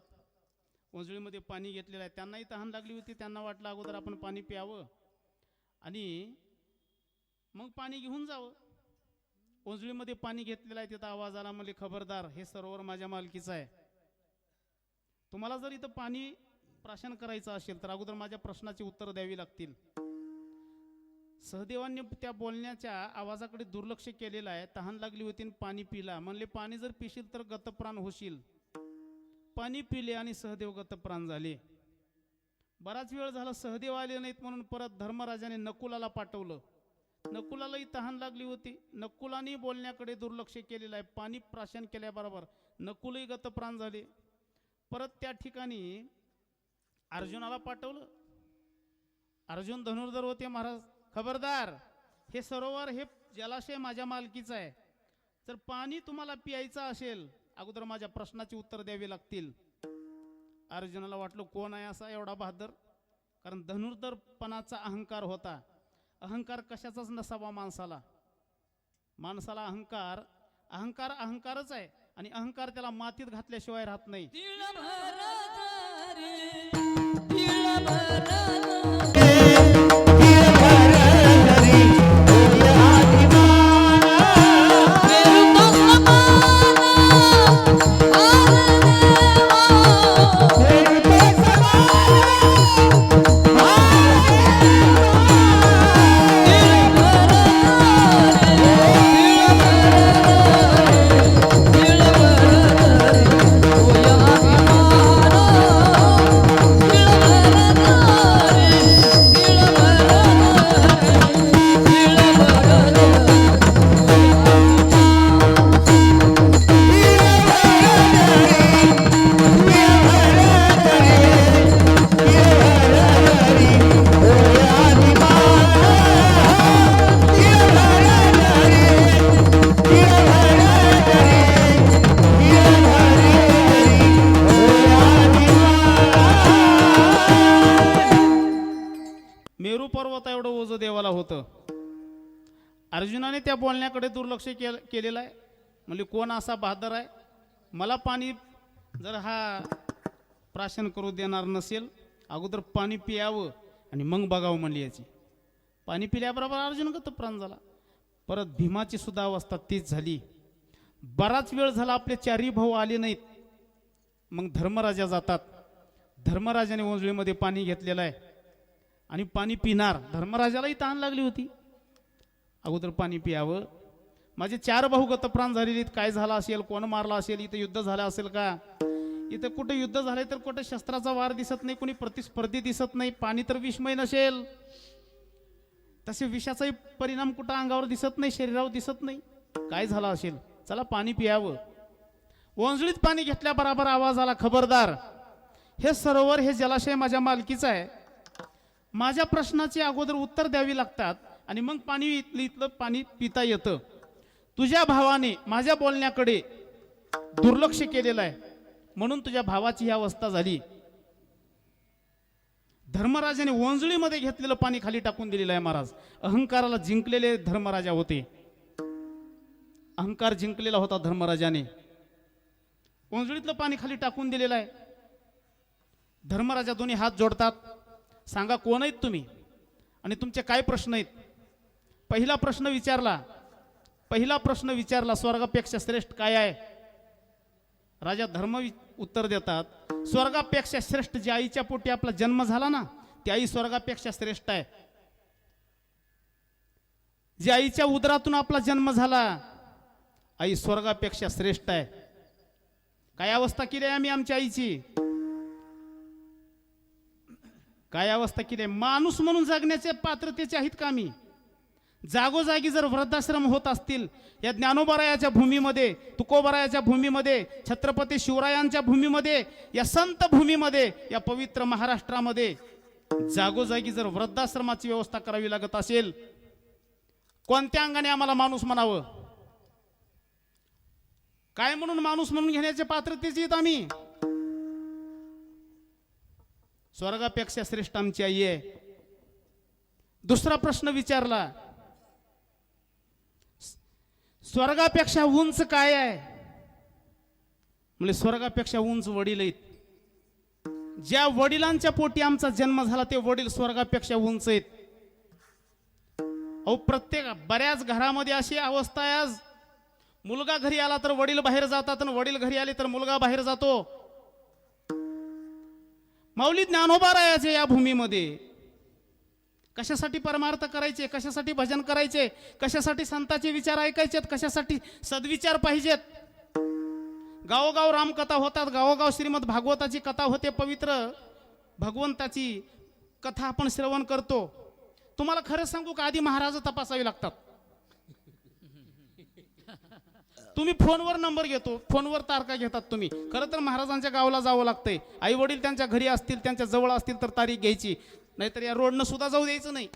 Speaker 2: ओंजळीमध्ये पाणी घेतलेलं आहे. त्यांनाही तहान लागली होती. त्यांना वाटलं अगोदर आपण पाणी प्यावं आणि मग पाणी घेऊन जावं. ओंजळीमध्ये पाणी घेतलेलं आहे. तिथं आवाज आला, म्हणजे खबरदार, हे सरोवर माझ्या मालकीचं आहे. तुम्हाला जर इथं पाणी प्राशन करायचं असेल तर अगोदर माझ्या प्रश्नाची उत्तर द्यावी लागतील. सहदेवांनी त्या बोलण्याच्या आवाजाकडे दुर्लक्ष केलेलं आहे. तहान लागली होती आणि पाणी पिला. म्हणले पाणी जर पिशील तर गतप्राण होशील. पाणी पिले आणि सहदेव गतप्राण झाले. बराच वेळ झाला सहदेव आले नाहीत म्हणून परत धर्मराजाने नकुलाला पाठवलं. नकुलालाही तहान लागली होती. नकुलाने बोलण्याकडे दुर्लक्ष केलेलं आहे. पाणी प्राशन केल्याबरोबर नकुलही गतप्राण झाले. परत त्या ठिकाणी अर्जुनाला पाठवलं. अर्जुन धनुर्धर होते. महाराज खबरदार, हे सरोवर, हे जलाशय माझ्या मालकीचं आहे. जर पाणी तुम्हाला प्यायचं असेल अगोदर माझ्या प्रश्नाची उत्तर द्यावी लागतील. अर्जुनाला वाटलं कोण आहे असा एवढा बहादर, कारण धनुर्धरपणाचा अहंकार होता. अहंकार कशाचाच नसावा माणसाला. माणसाला अहंकारच आहे आणि अहंकार त्याला मातीत घातल्याशिवाय राहत नाही. मेरू पर्वत एवढं ओझं देवाला होतं. अर्जुनाने त्या बोलण्याकडे दुर्लक्ष केलेलं आहे. म्हणजे कोण असा बहादर आहे, मला पाणी जर हा प्राशन करू देणार नसेल अगोदर पाणी पियावं आणि मग बघावं म्हणली याची. पाणी पिल्याबरोबर अर्जुन गतप्राण झाला. परत भीमाची सुद्धा अवस्था तीच झाली. बराच वेळ झाला आपले 4ही भाऊ आले नाहीत. मग धर्मराजा जातात. धर्मराजाने ओंजळीमध्ये पाणी घेतलेलं आहे आणि पाणी पिणार. धर्मराजालाही तहान लागली होती. अगोदर पाणी पियावं. माझे 4 भाऊ गतप्राण झालेले, काय झालं असेल, कोण मारला असेल, इथं युद्ध झालं असेल का, इथं कुठं युद्ध झालंय तर कुठं शस्त्राचा वार दिसत नाही, कोणी प्रतिस्पर्धी दिसत नाही, पाणी तर विषमय नसेल, तसे विषाचाही परिणाम कुठं अंगावर दिसत नाही, शरीरावर दिसत नाही, काय झालं असेल, चला पाणी पियावं. ओंजळीत पाणी घेतल्याबरोबर आवाज आला, खबरदार, हे सरोवर, हे जलाशय माझ्या मालकीचं आहे. माझ्या प्रश्नाची अगोदर उत्तर द्यावी लागतात आणि मग पाणी इथलं पाणी पिता येतं. तुझ्या भावाने माझ्या बोलण्याकडे दुर्लक्ष केलेलं आहे म्हणून तुझ्या भावाची ही अवस्था झाली. धर्मराजाने ओंजळीमध्ये घेतलेलं पाणी खाली टाकून दिलेलं आहे. महाराज अहंकाराला जिंकलेले धर्मराजा होते. अहंकार जिंकलेला होता धर्मराजाने. ओंजळीतलं पाणी खाली टाकून दिलेलं आहे. धर्मराजा दोन्ही हात जोडतात. सांगा कोण आहेत तुम्ही आणि तुमचे काय प्रश्न आहेत. पहिला प्रश्न विचारला स्वर्गापेक्षा श्रेष्ठ काय आहे. राजा धर्म उत्तर देतात, स्वर्गापेक्षा श्रेष्ठ, ज्या आईच्या पोटी आपला जन्म झाला ना ती आई स्वर्गापेक्षा श्रेष्ठ आहे. ज्या आईच्या उदरातून आपला जन्म झाला आई स्वर्गापेक्षा श्रेष्ठ आहे. काय अवस्था केली आहे आम्ही आमच्या आईची. काय अवस्था केली आहे? माणूस म्हणून जगण्याचे पात्रतेचे आहेत का आम्ही? जागोजागी जर वृद्धाश्रम होत असतील या ज्ञानोबारायाच्या भूमीमध्ये, तुकोबारायाच्या भूमीमध्ये, छत्रपती शिवरायांच्या भूमीमध्ये, या संत भूमीमध्ये, या पवित्र महाराष्ट्रामध्ये जागोजागी जर वृद्धाश्रमाची व्यवस्था करावी लागत असेल, कोणत्या अंगाने आम्हाला माणूस म्हणावं? काय म्हणून माणूस म्हणून घेण्याचे पात्रतेचे आहेत आम्ही? स्वर्गापेक्षा श्रेष्ठ आमची आई आहे. दुसरा प्रश्न विचारला, स्वर्गापेक्षा उंच काय आहे? म्हणजे स्वर्गापेक्षा उंच वडील आहेत. ज्या वडिलांच्या पोटी आमचा जन्म झाला ते वडील स्वर्गापेक्षा उंच आहेत. अहो बऱ्याच घरामध्ये अशी अवस्था आहे, आज मुलगा घरी आला तर वडील बाहेर जातात आणि वडील घरी आले तर मुलगा बाहेर जातो. माऊली ज्ञानोबारायाचे या भूमीमध्ये कशासाठी परमार्थ करायचे, कशासाठी भजन करायचे, कशासाठी संतांचे विचार ऐकायचेत, कशासाठी सद्विचार पाहिजेत. गावोगाव रामकथा होतात, गावोगाव श्रीमद भागवताची कथा होते, पवित्र भगवंताची कथा आपण श्रवण करतो. तुम्हाला खरं सांगू का, आधी महाराज तपासावे लागतात. तुम्ही फोनवर नंबर घेतो, फोनवर तारखा घेतात तुम्ही. खरं तर महाराजांच्या गावाला जावं लागतंय. आई वडील त्यांच्या घरी असतील, त्यांच्या जवळ असतील तर तारीख घ्यायची, नाहीतर या रोडनं सुद्धा जाऊ द्यायचं नाही.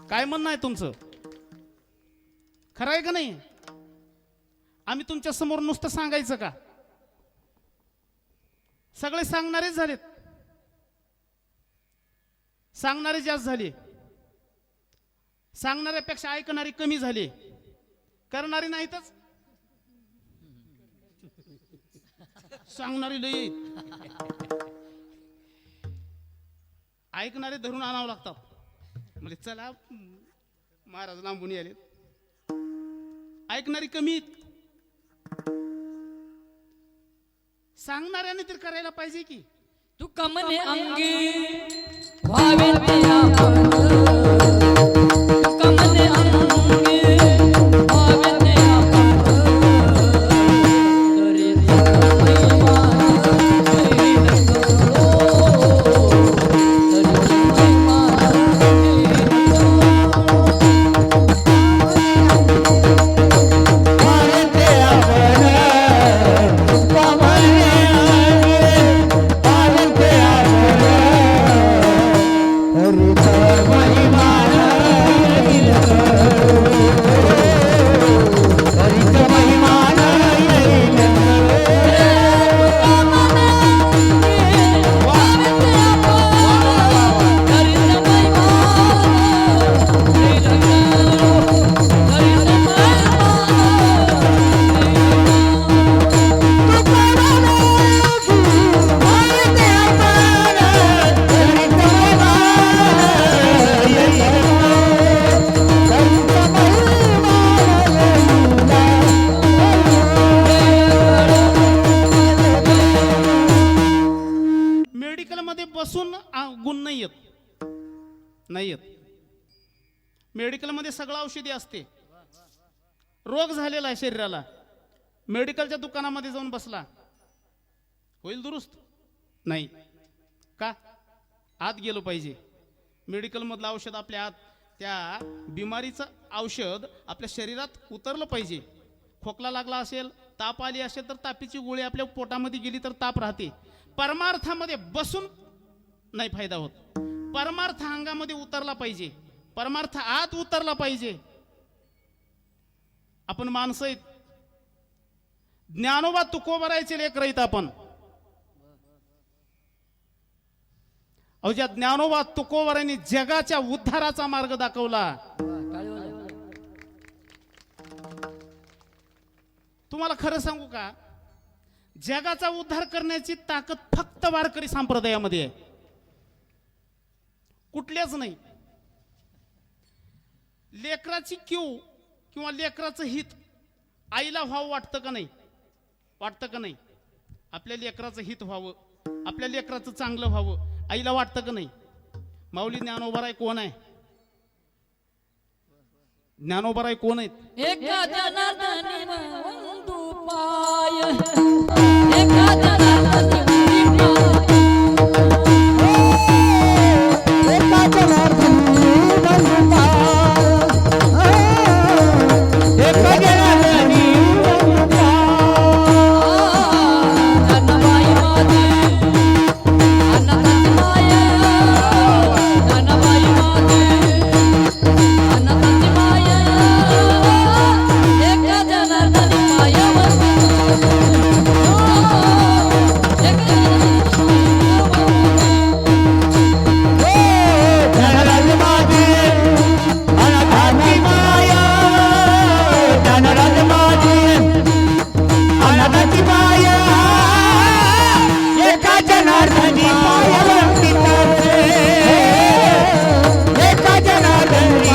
Speaker 2: काय म्हणणं आहे तुमचं? खरं आहे का नाही? आम्ही तुमच्या समोर नुसतं सांगायचं का? सगळे सांगणारेच झालेत. सांगणारे जास्त झाले, सांगणाऱ्यापेक्षा ऐकणारी कमी झाली, करणारी नाहीतच. सांगणारी लई, ऐकणारे धरून आणावं लागतात. म्हणजे चला महाराज लांबून आले, ऐकणारी कमी. सांगणाऱ्याने तर करायला पाहिजे की.
Speaker 5: तू कमने अंगी व्हावे ते आपण, तू कमने अंगी व्हावे ते आपण, तरी महिमा
Speaker 2: बसून गुण नाही येत. मेडिकलमध्ये सगळं औषधी असते. रोग झालेला आहे शरीराला, मेडिकलच्या दुकानामध्ये जाऊन बसला, होईल दुरुस्त? नाही. का? आत गेलो पाहिजे. मेडिकल मधलं औषध आपल्या आत, त्या बिमारीचं औषध आपल्या शरीरात उतरलं पाहिजे. खोकला लागला असेल, ताप आली असेल तर तापीची गोळी आपल्या पोटामध्ये गेली तर ताप राहते. परमार्थामध्ये बसून नाही फायदा होत. परमार्थ अंगामध्ये उतरला पाहिजे, परमार्थ आत उतरला पाहिजे. आपण माणसं आहेत, ज्ञानोबा तुकोबारायचे लेकर आहेत आपण. अहो, ज्या ज्ञानोबा तुकोबारायांनी जगाच्या उद्धाराचा मार्ग दाखवला. तुम्हाला खरं सांगू का, जगाचा उद्धार करण्याची ताकद फक्त वारकरी संप्रदायामध्ये आहे, कुठल्याच नाही. लेकराची कीव किंवा लेकराचं हित आईला व्हावं वाटतं का नाही? वाटतं का नाही? आपल्या लेकराचं हित व्हावं, आपल्या लेकराचं चांगलं व्हावं आईला वाटतं का नाही? माऊली ज्ञानोबाराय कोण आहे? ज्ञानोबाराय कोण आहेत?
Speaker 5: एका जनार्दनी वंदू पाय, एका जनार्दनी वंदू पाय. माझी अनाथाची माया एका जनार्दनी पायावरती एका
Speaker 3: धनराज माझे अनाथाची माया धनराज माझे अनाथाची माया एका जनार्दनी पायावरती तरते एका जनार्दनी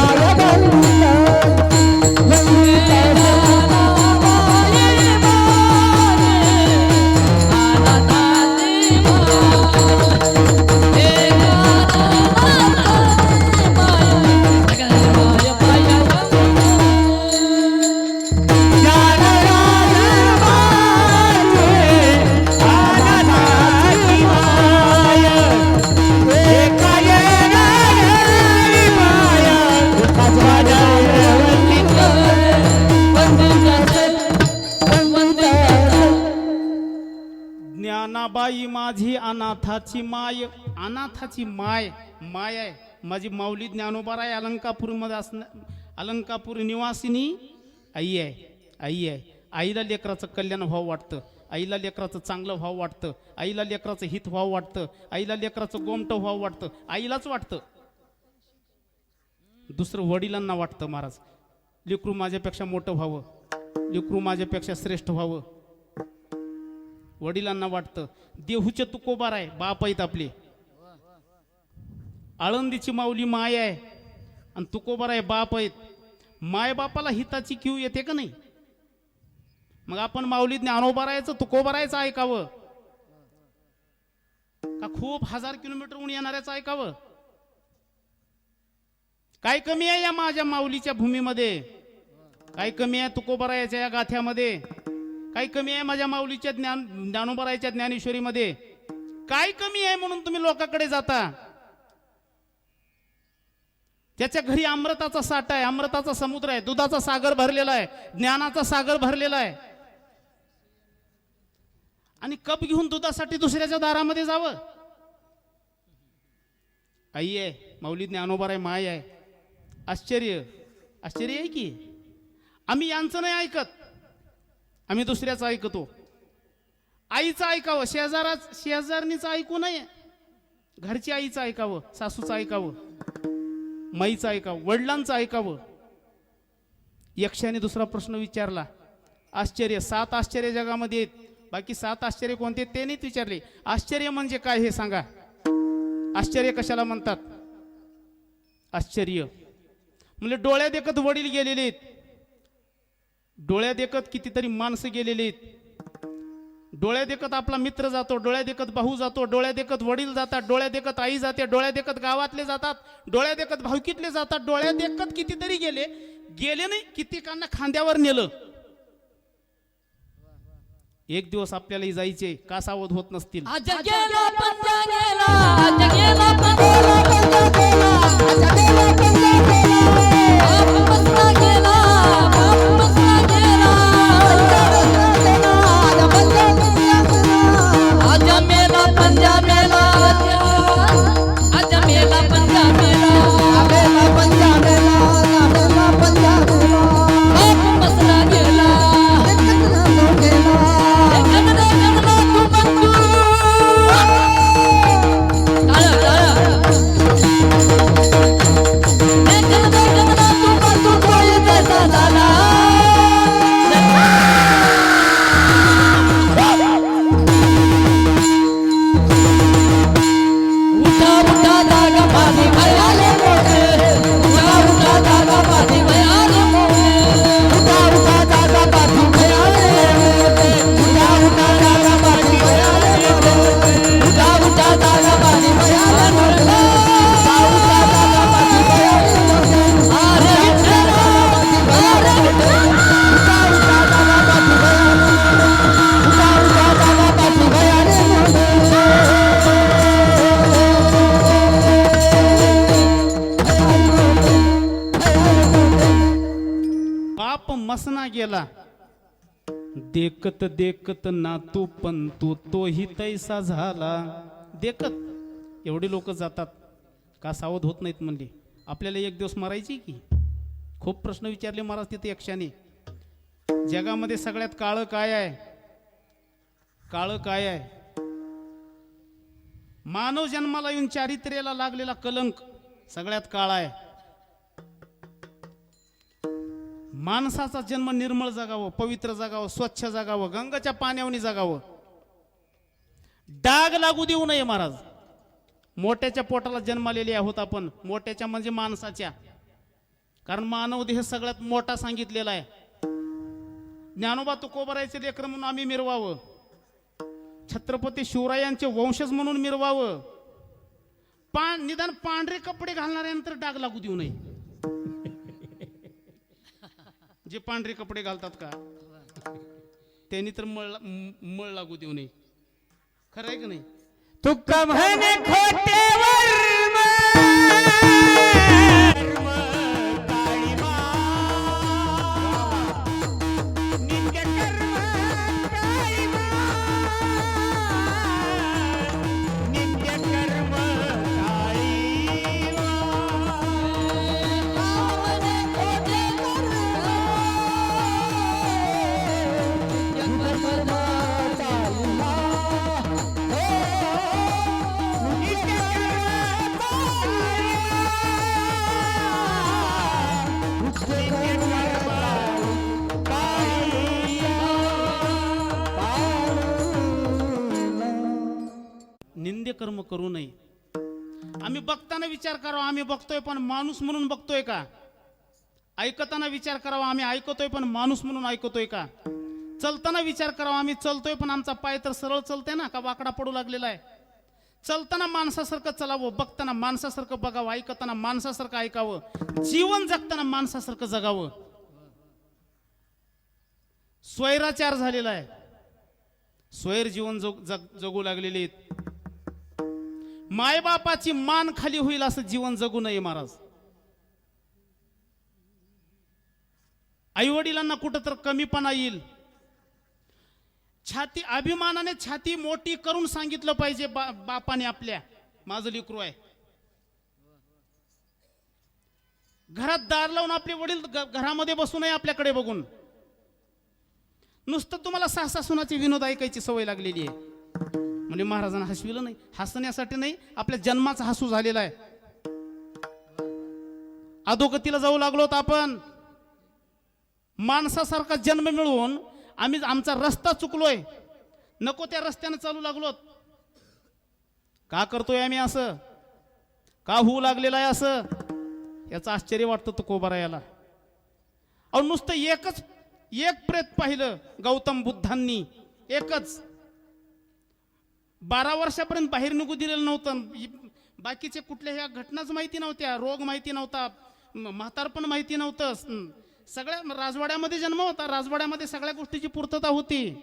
Speaker 2: ज्ञानाबाई माझी अनाथाची माय अनाथाची माय माय आहे माझी माऊली ज्ञानोबाराय अलंकापूरमध्ये अलंकापूर निवासिनी आई आहे आईला लेकराचं कल्याण व्हावं वाटतं आईला लेकराचं चांगलं व्हावं वाटतं आईला लेकराचं हित व्हावं वाटतं आईला लेकराचं गोमटं व्हावं वाटतं आईलाच वाटतं दुसरं वडिलांना वाटतं महाराज लेकरू माझ्यापेक्षा मोठं व्हावं लेकरू माझ्यापेक्षा श्रेष्ठ व्हावं वडिलांना वाटतं देहूचे तुकोबार आहे बाप आहेत आपले आळंदीची माऊली माय आहे आणि तुकोबार आहे बाप आहेत माय बापाला हिताची क्यू येते का नाही मग आपण माऊली ज्ञानोबारायचं तुकोबारायचं ऐकावं का खूप 1000 किलोमीटरहून येणाऱ्याचं ऐकावं काय कमी आहे या माझ्या माऊलीच्या भूमीमध्ये काय कमी आहे तुकोबारायच्या या गाथ्यामध्ये काय कमी आहे माझ्या माऊलीच्या ज्ञानोबारायच्या ज्ञानेश्वरीमध्ये काय कमी आहे म्हणून तुम्ही लोकांकडे जाता त्याच्या घरी अमृताचा साठा आहे अमृताचा समुद्र आहे दुधाचा सागर भरलेला आहे ज्ञानाचा सागर भरलेला आहे आणि कप घेऊन दुधासाठी दुसऱ्याच्या दारामध्ये जावं आई आहे माऊली ज्ञानोबाराय माय आहे आश्चर्य आहे की आम्ही यांचं नाही ऐकत आम्ही दुसऱ्याचं ऐकतो आईचं ऐकावं शेजारणीचं ऐकू नये घरची आईचं ऐकावं सासूचं ऐकावं माईचं ऐकावं वडिलांचं ऐकावं यक्षाने दुसरा प्रश्न विचारला आश्चर्य 7 आश्चर्य जगामध्ये आहेत बाकी 7 आश्चर्य कोणते ते नाहीत विचारले आश्चर्य म्हणजे काय हे सांगा आश्चर्य कशाला म्हणतात आश्चर्य म्हणजे डोळ्या देखत वडील गेलेले आहेत डोळ्या देखत कितीतरी माणसं गेलेली आहेत डोळ्या देखत आपला मित्र जातो डोळ्या देखत भाऊ जातो डोळ्या देखत वडील जातात डोळ्या देखत आई जाते डोळ्या देखत गावातले जातात डोळ्या देखत भाऊकीतले जातात डोळ्या देखत कितीतरी गेले नाही कितीकांना खांद्यावर नेलं एक दिवस आपल्यालाही जायचे का सावध होत नसतील
Speaker 5: आज गेला पंजा गेला आज गेला पंजा गेला आज गेला पंजा गेला बाप बसला गेला बाप बसला गेला आज मेला पंजा मेला आज मेला पंजा मेला मेला पंजा मेला मेला पंजा मेला बाप बसला गेला
Speaker 2: मसना गेला देखत देखत नातू पण तू तोही तैसा झाला देखत एवढे लोक जातात का सावध होत नाहीत म्हणली आपल्याला एक दिवस मरायची की? खूप प्रश्न विचारले महाराज तिथे यक्षाने. जगामध्ये सगळ्यात काळं काय आहे? काळं काय आहे? मानव जन्माला येऊन चारित्र्याला लागलेला कलंक सगळ्यात काळा आहे. माणसाचा जन्म निर्मळ जगावं, पवित्र जगावं, स्वच्छ जगावं, गंगाच्या पाण्यावनी जगावं, डाग लागू देऊ नये महाराज. मोठ्याच्या पोटाला जन्मालेले आहोत आपण, मोठ्याच्या म्हणजे माणसाच्या, कारण मानव देह सगळ्यात मोठा सांगितलेला आहे. ज्ञानोबा तुकोबारायचे लेकर म्हणून आम्ही मिरवावं, छत्रपती शिवरायांचे वंशज म्हणून मिरवावं. निदान पांढरे कपडे घालणाऱ्यानंतर डाग लागू देऊ नये. जे पांढरे कपडे घालतात का त्यांनी तर मळ लागू देऊ नये. खरं आहे की नाही?
Speaker 3: तुका म्हणे खोटेवर
Speaker 2: निंदे कर्म करू नये. आम्ही बघताना विचार करावा, आम्ही बघतोय पण माणूस म्हणून बघतोय का? ऐकताना विचार करावा, आम्ही ऐकतोय पण माणूस म्हणून ऐकतोय का? चलताना विचार करावा, आम्ही चलतोय पण आमचा पाय तर सरळ चलते ना का वाकडा पडू लागलेला आहे? चलताना माणसासारखं चलावं, बघताना माणसासारखं बघावं, ऐकताना माणसासारखं ऐकावं, जीवन जगताना माणसासारखं जगावं. स्वैराचार झालेला आहे, स्वैर जीवन जगू लागलेले आहेत. मायबापाची मान खाली होईल असं जीवन जगू नये महाराज. आई वडिलांना कुठं तर कमीपणा येईल, छाती अभिमानाने छाती मोठी करून सांगितलं पाहिजे बापाने आपल्या, माझं लेकरू आहे. घरात दार लावून आपले वडील घरामध्ये बसू नये आपल्याकडे बघून. नुसतं तुम्हाला सासा सुनाचे विनोद ऐकायची सवय लागलेली आहे. म्हणजे महाराजांना हसविलं नाही, हसण्यासाठी नाही, आपल्या जन्माचा हसू झालेला आहे. अधोगतीला जाऊ लागलो आपण. माणसासारखा जन्म मिळवून आम्ही आमचा रस्ता चुकलोय, नको त्या रस्त्याने चालू लागलो. का करतोय आम्ही असं? का होऊ लागलेलं आहे असं? याचं आश्चर्य वाटतं तुकोबारायाला. अहो नुसतं एक प्रेत पाहिलं गौतम बुद्धांनी, एकच. 12 वर्षापर्यंत बाहेर निघू दिलेलं नव्हतं. बाकीचे कुठल्या ह्या घटनाच माहिती नव्हत्या, रोग माहिती नव्हता, म्हातारपण माहिती नव्हतं. सगळ्या राजवाड्यामध्ये जन्म होता, राजवाड्यामध्ये सगळ्या गोष्टीची पूर्तता होती.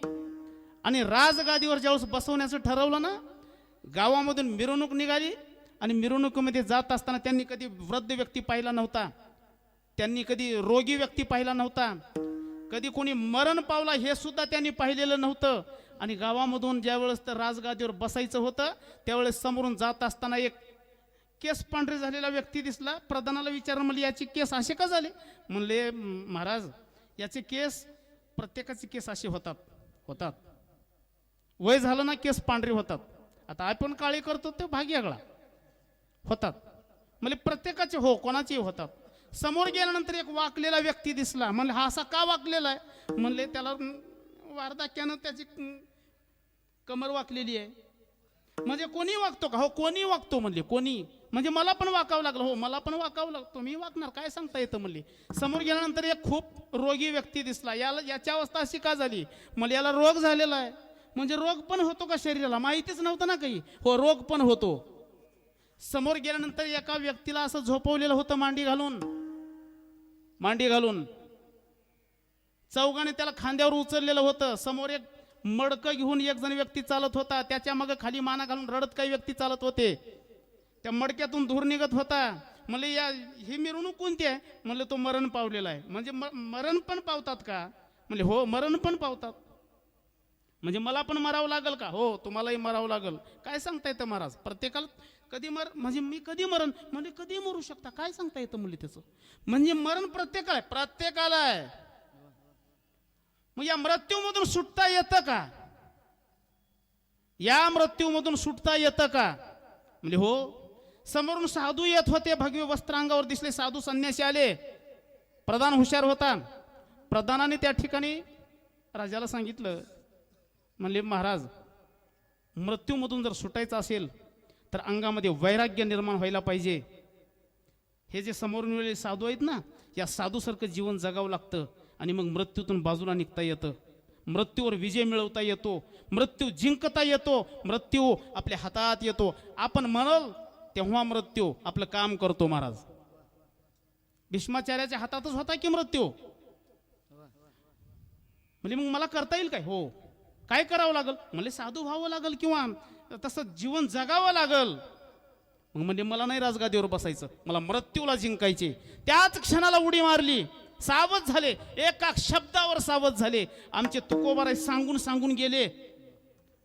Speaker 2: आणि राजगादीवर ज्यावेळेस बसवण्याचं ठरवलं ना, गावामधून मिरवणूक निघाली आणि मिरवणुकीमध्ये जात असताना त्यांनी कधी वृद्ध व्यक्ती पाहिला नव्हता, त्यांनी कधी रोगी व्यक्ती पाहिला नव्हता, कधी कोणी मरण पावला हे सुद्धा त्यांनी पाहिलेलं नव्हतं. आणि गावामधून ज्यावेळेस तर राजगादीवर बसायचं होतं त्यावेळेस समोरून जात असताना एक केस पांढरे झालेला व्यक्ती दिसला. प्रधानाला विचारलं, म्हणले याचे केस असे का झाले? म्हणले महाराज याचे केस, प्रत्येकाचे केस असे होतात. वय झालं ना केस पांढरे होतात. आता आपण काळे करतो ते भाग्यागळा होतात. म्हणजे प्रत्येकाचे हो, कोणाचेही होतात. समोर गेल्यानंतर एक वाकलेला व्यक्ती दिसला. म्हणले हा असा का वाकलेला आहे? म्हणले त्याला वार्धक्यानं त्याची कमर वाकलेली आहे. म्हणजे कोणी वागतो का? हो कोणी वागतो म्हणले. कोणी म्हणजे मला पण वाकावं लागलं. हो मला पण वाकावं लागतो, मी वागणार, काय सांगता येतं म्हणले. समोर गेल्यानंतर एक खूप रोगी व्यक्ती दिसला. याची अवस्था अशी का झाली? म्हणजे याला रोग झालेला आहे. म्हणजे रोग पण होतो का शरीराला? माहितीच नव्हतं ना काही. हो रोग पण होतो. समोर गेल्यानंतर एका व्यक्तीला असं झोपवलेलं होतं मांडी घालून चौघाने त्याला खांद्यावर उचललेलं होतं. समोर एक मडकं घेऊन एक जण व्यक्ती चालत होता, त्याच्या मागे खाली माना घालून रडत काही व्यक्ती चालत होते. त्या मडक्यातून धूर निघत होता. म्हणले ही मिरवणूक कोणती आहे? म्हणले तो मरण पावलेला आहे. म्हणजे मरण पण पावतात का? म्हणले हो मरण पण पावतात. म्हणजे मला पण मरावं लागेल का? हो तुम्हालाही मरावं लागेल. काय सांगता येतं महाराज? प्रत्येकाला कधी म्हणजे मी कधी मरण म्हणजे कधी मरू शकता, काय सांगता येतं मुली त्याचं. म्हणजे मरण प्रत्येकाला आहे. मग या मृत्यूमधून सुटता येतं का? या मृत्यूमधून सुटता येतं का? म्हणजे हो. समोरून साधू येत होते, भगवे वस्त्रांगावर दिसले, साधू संन्यासी आले. प्रधान हुशार होता. प्रधानाने त्या ठिकाणी राजाला सांगितलं, म्हणले महाराज, मृत्यूमधून जर सुटायचं असेल तर अंगामध्ये वैराग्य निर्माण व्हायला पाहिजे. हे जे समोरून वेळेले साधू आहेत ना, या साधूसारखं जीवन जगावं लागतं आणि मग मृत्यूतून बाजूला निघता येतं. मृत्यूवर विजय मिळवता येतो, मृत्यू जिंकता येतो, मृत्यू आपल्या हातात येतो. आपण म्हणाल तेव्हा मृत्यू आपलं काम करतो. महाराज, भीष्माचार्याच्या हातातच होता की मृत्यू. म्हणजे मग मला करता येईल काय? हो. काय करावं लागल? म्हणजे साधू व्हावं लागल किंवा तसं जीवन जगावं लागल. मग म्हणजे मला नाही राजगादीवर बसायचं, मला मृत्यूला जिंकायचे. त्याच क्षणाला उडी मारली, सावध झाले, एका शब्दावर सावध झाले. आमचे तुकोबाराय सांगून गेले,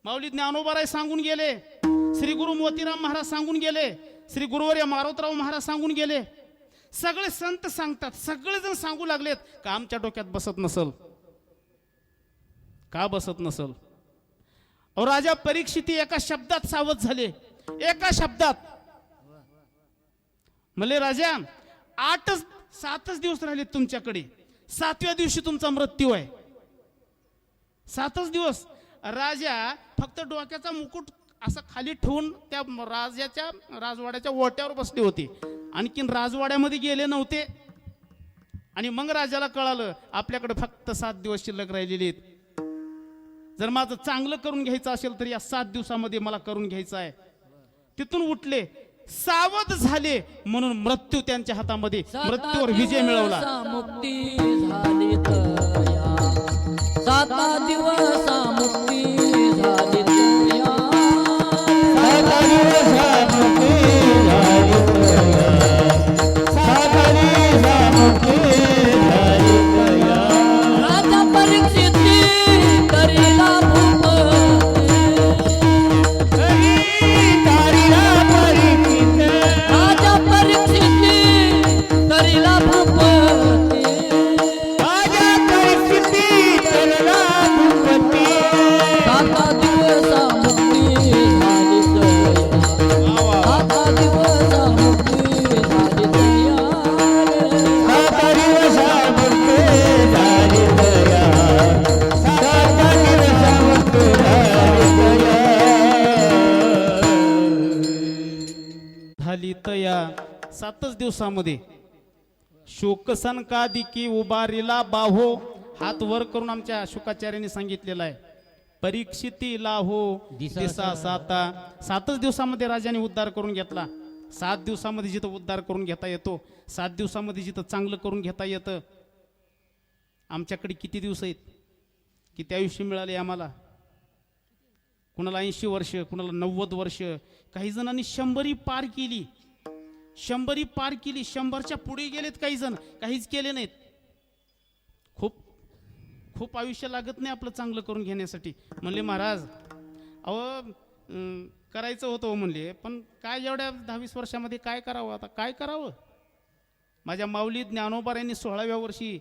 Speaker 2: माऊली ज्ञानोबाराय सांगून गेले, श्री गुरु मोतीराम महाराज सांगून गेले, श्री गुरुवर्य मारोतराव महाराज सांगून गेले. सगळे संत सांगतात, सगळेजण सांगू लागलेत. का आमच्या डोक्यात बसत नसल? का बसत नसल? अहो राजा परीक्षिती एका शब्दात सावध झाले, एका शब्दात. म्हणले राजा 7च दिवस राहिले तुमच्याकडे, 7व्या दिवशी तुमचा मृत्यू आहे. 7च दिवस. राजा फक्त डोक्याचा मुकुट असा खाली ठेवून त्या राजाच्या राजवाड्याच्या ओट्यावर बसले होते. आणखीन राजवाड्यामध्ये गेले नव्हते. आणि मग राजाला कळालं आपल्याकडे फक्त 7 दिवस शिल्लक राहिलेले आहेत. जर माझं चांगलं करून घ्यायचं असेल तर या 7 दिवसामध्ये मला करून घ्यायचं आहे. तिथून उठले, सावध झाले, म्हणून मृत्यू त्यांच्या हातामध्ये, मृत्यूवर विजय मिळवला.
Speaker 5: मुक्ती झाली तया, 7 दिवस मुक्ती झाली तया,
Speaker 3: 7 दिवस मुक्ती झाली तया, 7 दिवस मुक्ती झाली तया.
Speaker 5: राजा परीक्षिती करीला भूपती, राजा परीक्षिती करीला भूपती,
Speaker 3: राजा परिस्थिती करला भूपती.
Speaker 5: 7 दिवस मुक्ती झाली तया, 7 दिवस मुक्ती झाली तया,
Speaker 3: 7 दिवस मुक्ती झाली तया, 7 दिवस मुक्ती
Speaker 2: झाली तया. 7च दिवसामध्ये शोकसन का दिकी उभारीला बाहो. हात वर करून आमच्या शुकाचार्यांनी सांगितलेलं आहे, परीक्षिती लाहो दिसा 7च दिवसामध्ये राजाने उद्धार करून घेतला. 7 दिवसामध्ये जिथं उद्धार करून घेता येतो, 7 दिवसामध्ये जिथं चांगलं करून घेता येतं. आमच्याकडे किती दिवस आहेत, किती आयुष्य मिळाले आम्हाला? कुणाला 80 वर्ष, कुणाला 90 वर्ष, काही जणांनी 100 पार केली, 100 पार केली, 100च्या पुढे गेलेत काही जण, काहीच केले नाहीत. खूप आयुष्य लागत नाही आपलं चांगलं करून घेण्यासाठी. म्हणले महाराज अहो करायचं होतं म्हणले, पण काय एवढ्या 10-20 वर्षामध्ये काय करावं? आता काय करावं? माझ्या माऊली ज्ञानोबारायांनी 16व्या वर्षी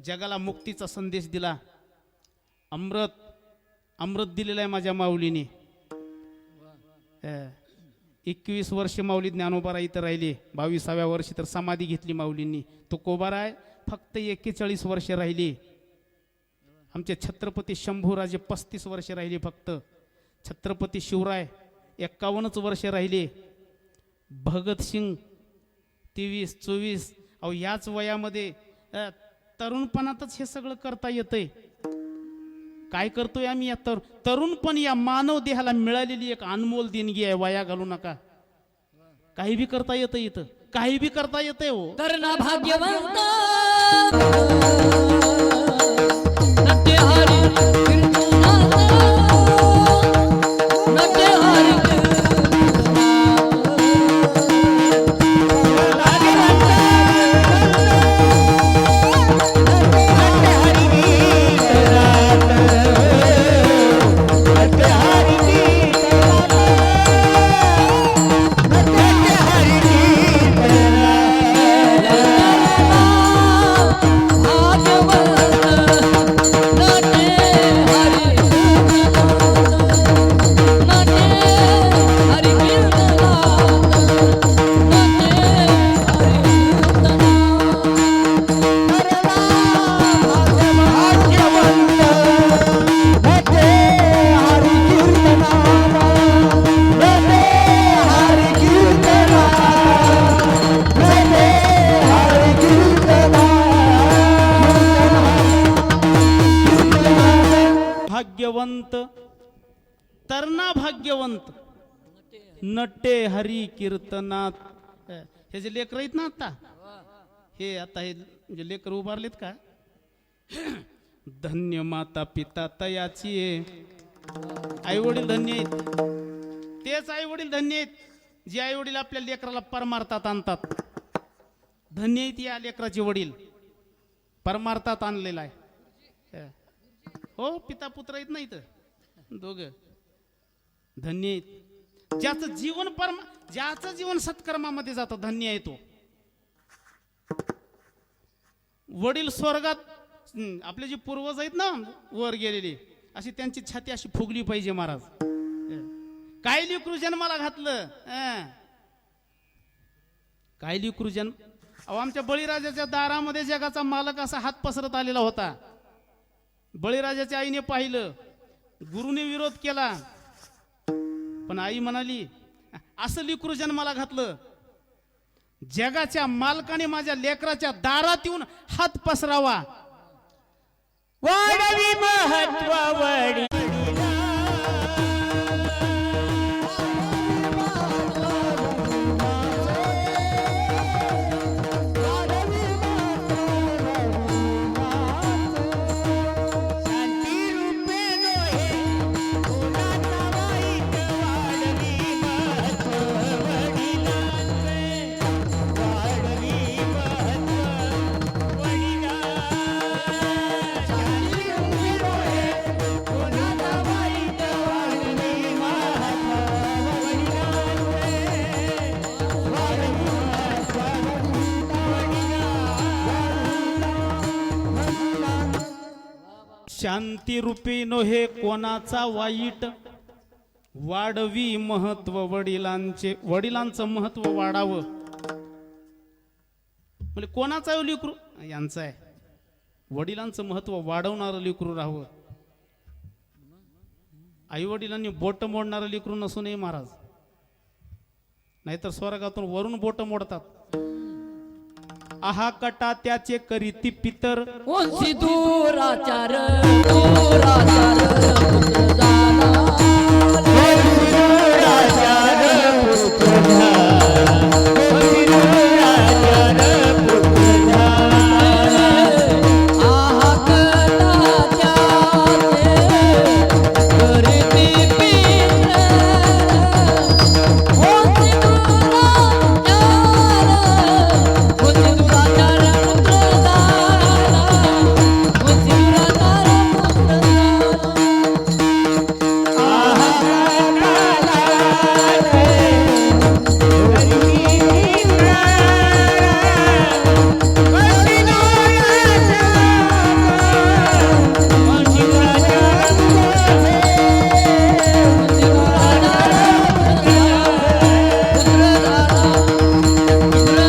Speaker 2: जगाला मुक्तीचा संदेश दिला. अमृत दिलेलं आहे माझ्या माऊलीने. 21 वर्ष माऊली ज्ञानोबारा इथं राहिली, 22व्या वर्षी तर समाधी घेतली माऊलींनी. तो कोबाराय फक्त 41 वर्ष राहिली. आमचे छत्रपती शंभूराजे 35 वर्ष राहिले फक्त. छत्रपती शिवराय 51च वर्ष राहिले. भगतसिंग 23-24. अहो याच वयामध्ये तरुणपणातच हे सगळं करता येतंय. काय करतोय आम्ही या तरुणपण? या मानव देहाला मिळालेली एक अनमोल देणगी आहे, वाया घालू नका. काही बी करता येतं इथं, काही बी करता येतंय. हो
Speaker 5: करना भाग्यवंत नट्यहारी कीर्तनात, नट्यहारी
Speaker 2: भाग्यवंत तरणा भाग्यवंत नटे हरी कीर्तनात. हे जे लेकर आहेत ना हे जे लेकर उभारलेत का, धन्य माता पिता तयाची आई वडील धन्य आहेत. तेच आई वडील धन्य आहेत जे आई वडील आपल्या लेकराला परमार्थात आणतात. धन्य आहेत या लेकराचे वडील, परमार्थात आणलेला आहे. हो, पिता पुत्र आहेत नाही तर दोघ धन्य आहेत. ज्याचं जीवन सत्कर्मामध्ये जातं धन्य आहे तो. वडील स्वर्गात, आपले जे पूर्वज आहेत ना वर गेलेले, अशी त्यांची छाती अशी फुगली पाहिजे महाराज. काय लेकरू जन्माला घातलं, काय लेकरू जन्म. आमच्या बळीराजाच्या दारामध्ये जगाचा मालक असा हात पसरत आलेला होता. बळीराजाच्या आईने पाहिलं, गुरुने विरोध केला, पण आई म्हणाली असं लेकरू जन्माला घातलं, जगाच्या मालकाने माझ्या लेकराच्या दारात येऊन हात पसरावा.
Speaker 3: वाढवी महत्व वडी
Speaker 2: शांती रूपी नोहे कोणाचा वाईट, वाढवी महत्व वडिलांचे. वडिलांचं महत्व वाढावं म्हणजे कोणाचं लेकरू यांचं आहे. वडिलांचं महत्व वाढवणारं लेकरू राहावं. आई वडिलांनी बोट मोडणारं लेकरू नसू नये महाराज, नाहीतर स्वर्गातून वरून बोट मोडतात. आहा कटा त्याचे करीती पितर,
Speaker 5: उंची दुराचार दुराचार पुत्र झाला. आहा कटाच्या करीती पितर, उंची दुराचार पुत्र झाला. उंची दुराचार पुत्र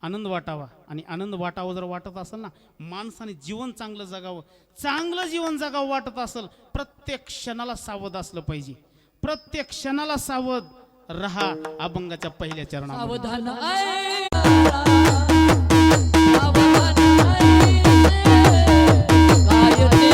Speaker 2: आनंद वाटावा. आणि आनंद वाटावं जर वाटत असेल ना, माणसाने जीवन चांगलं जगावं, चांगलं जीवन जगावं वाटत असेल, प्रत्येक क्षणाला सावध असलं पाहिजे. प्रत्येक क्षणाला सावध रहा. अभंगाच्या पहिल्या चरणामध्ये
Speaker 5: सावधान आहे, सावधान आहे, काय ते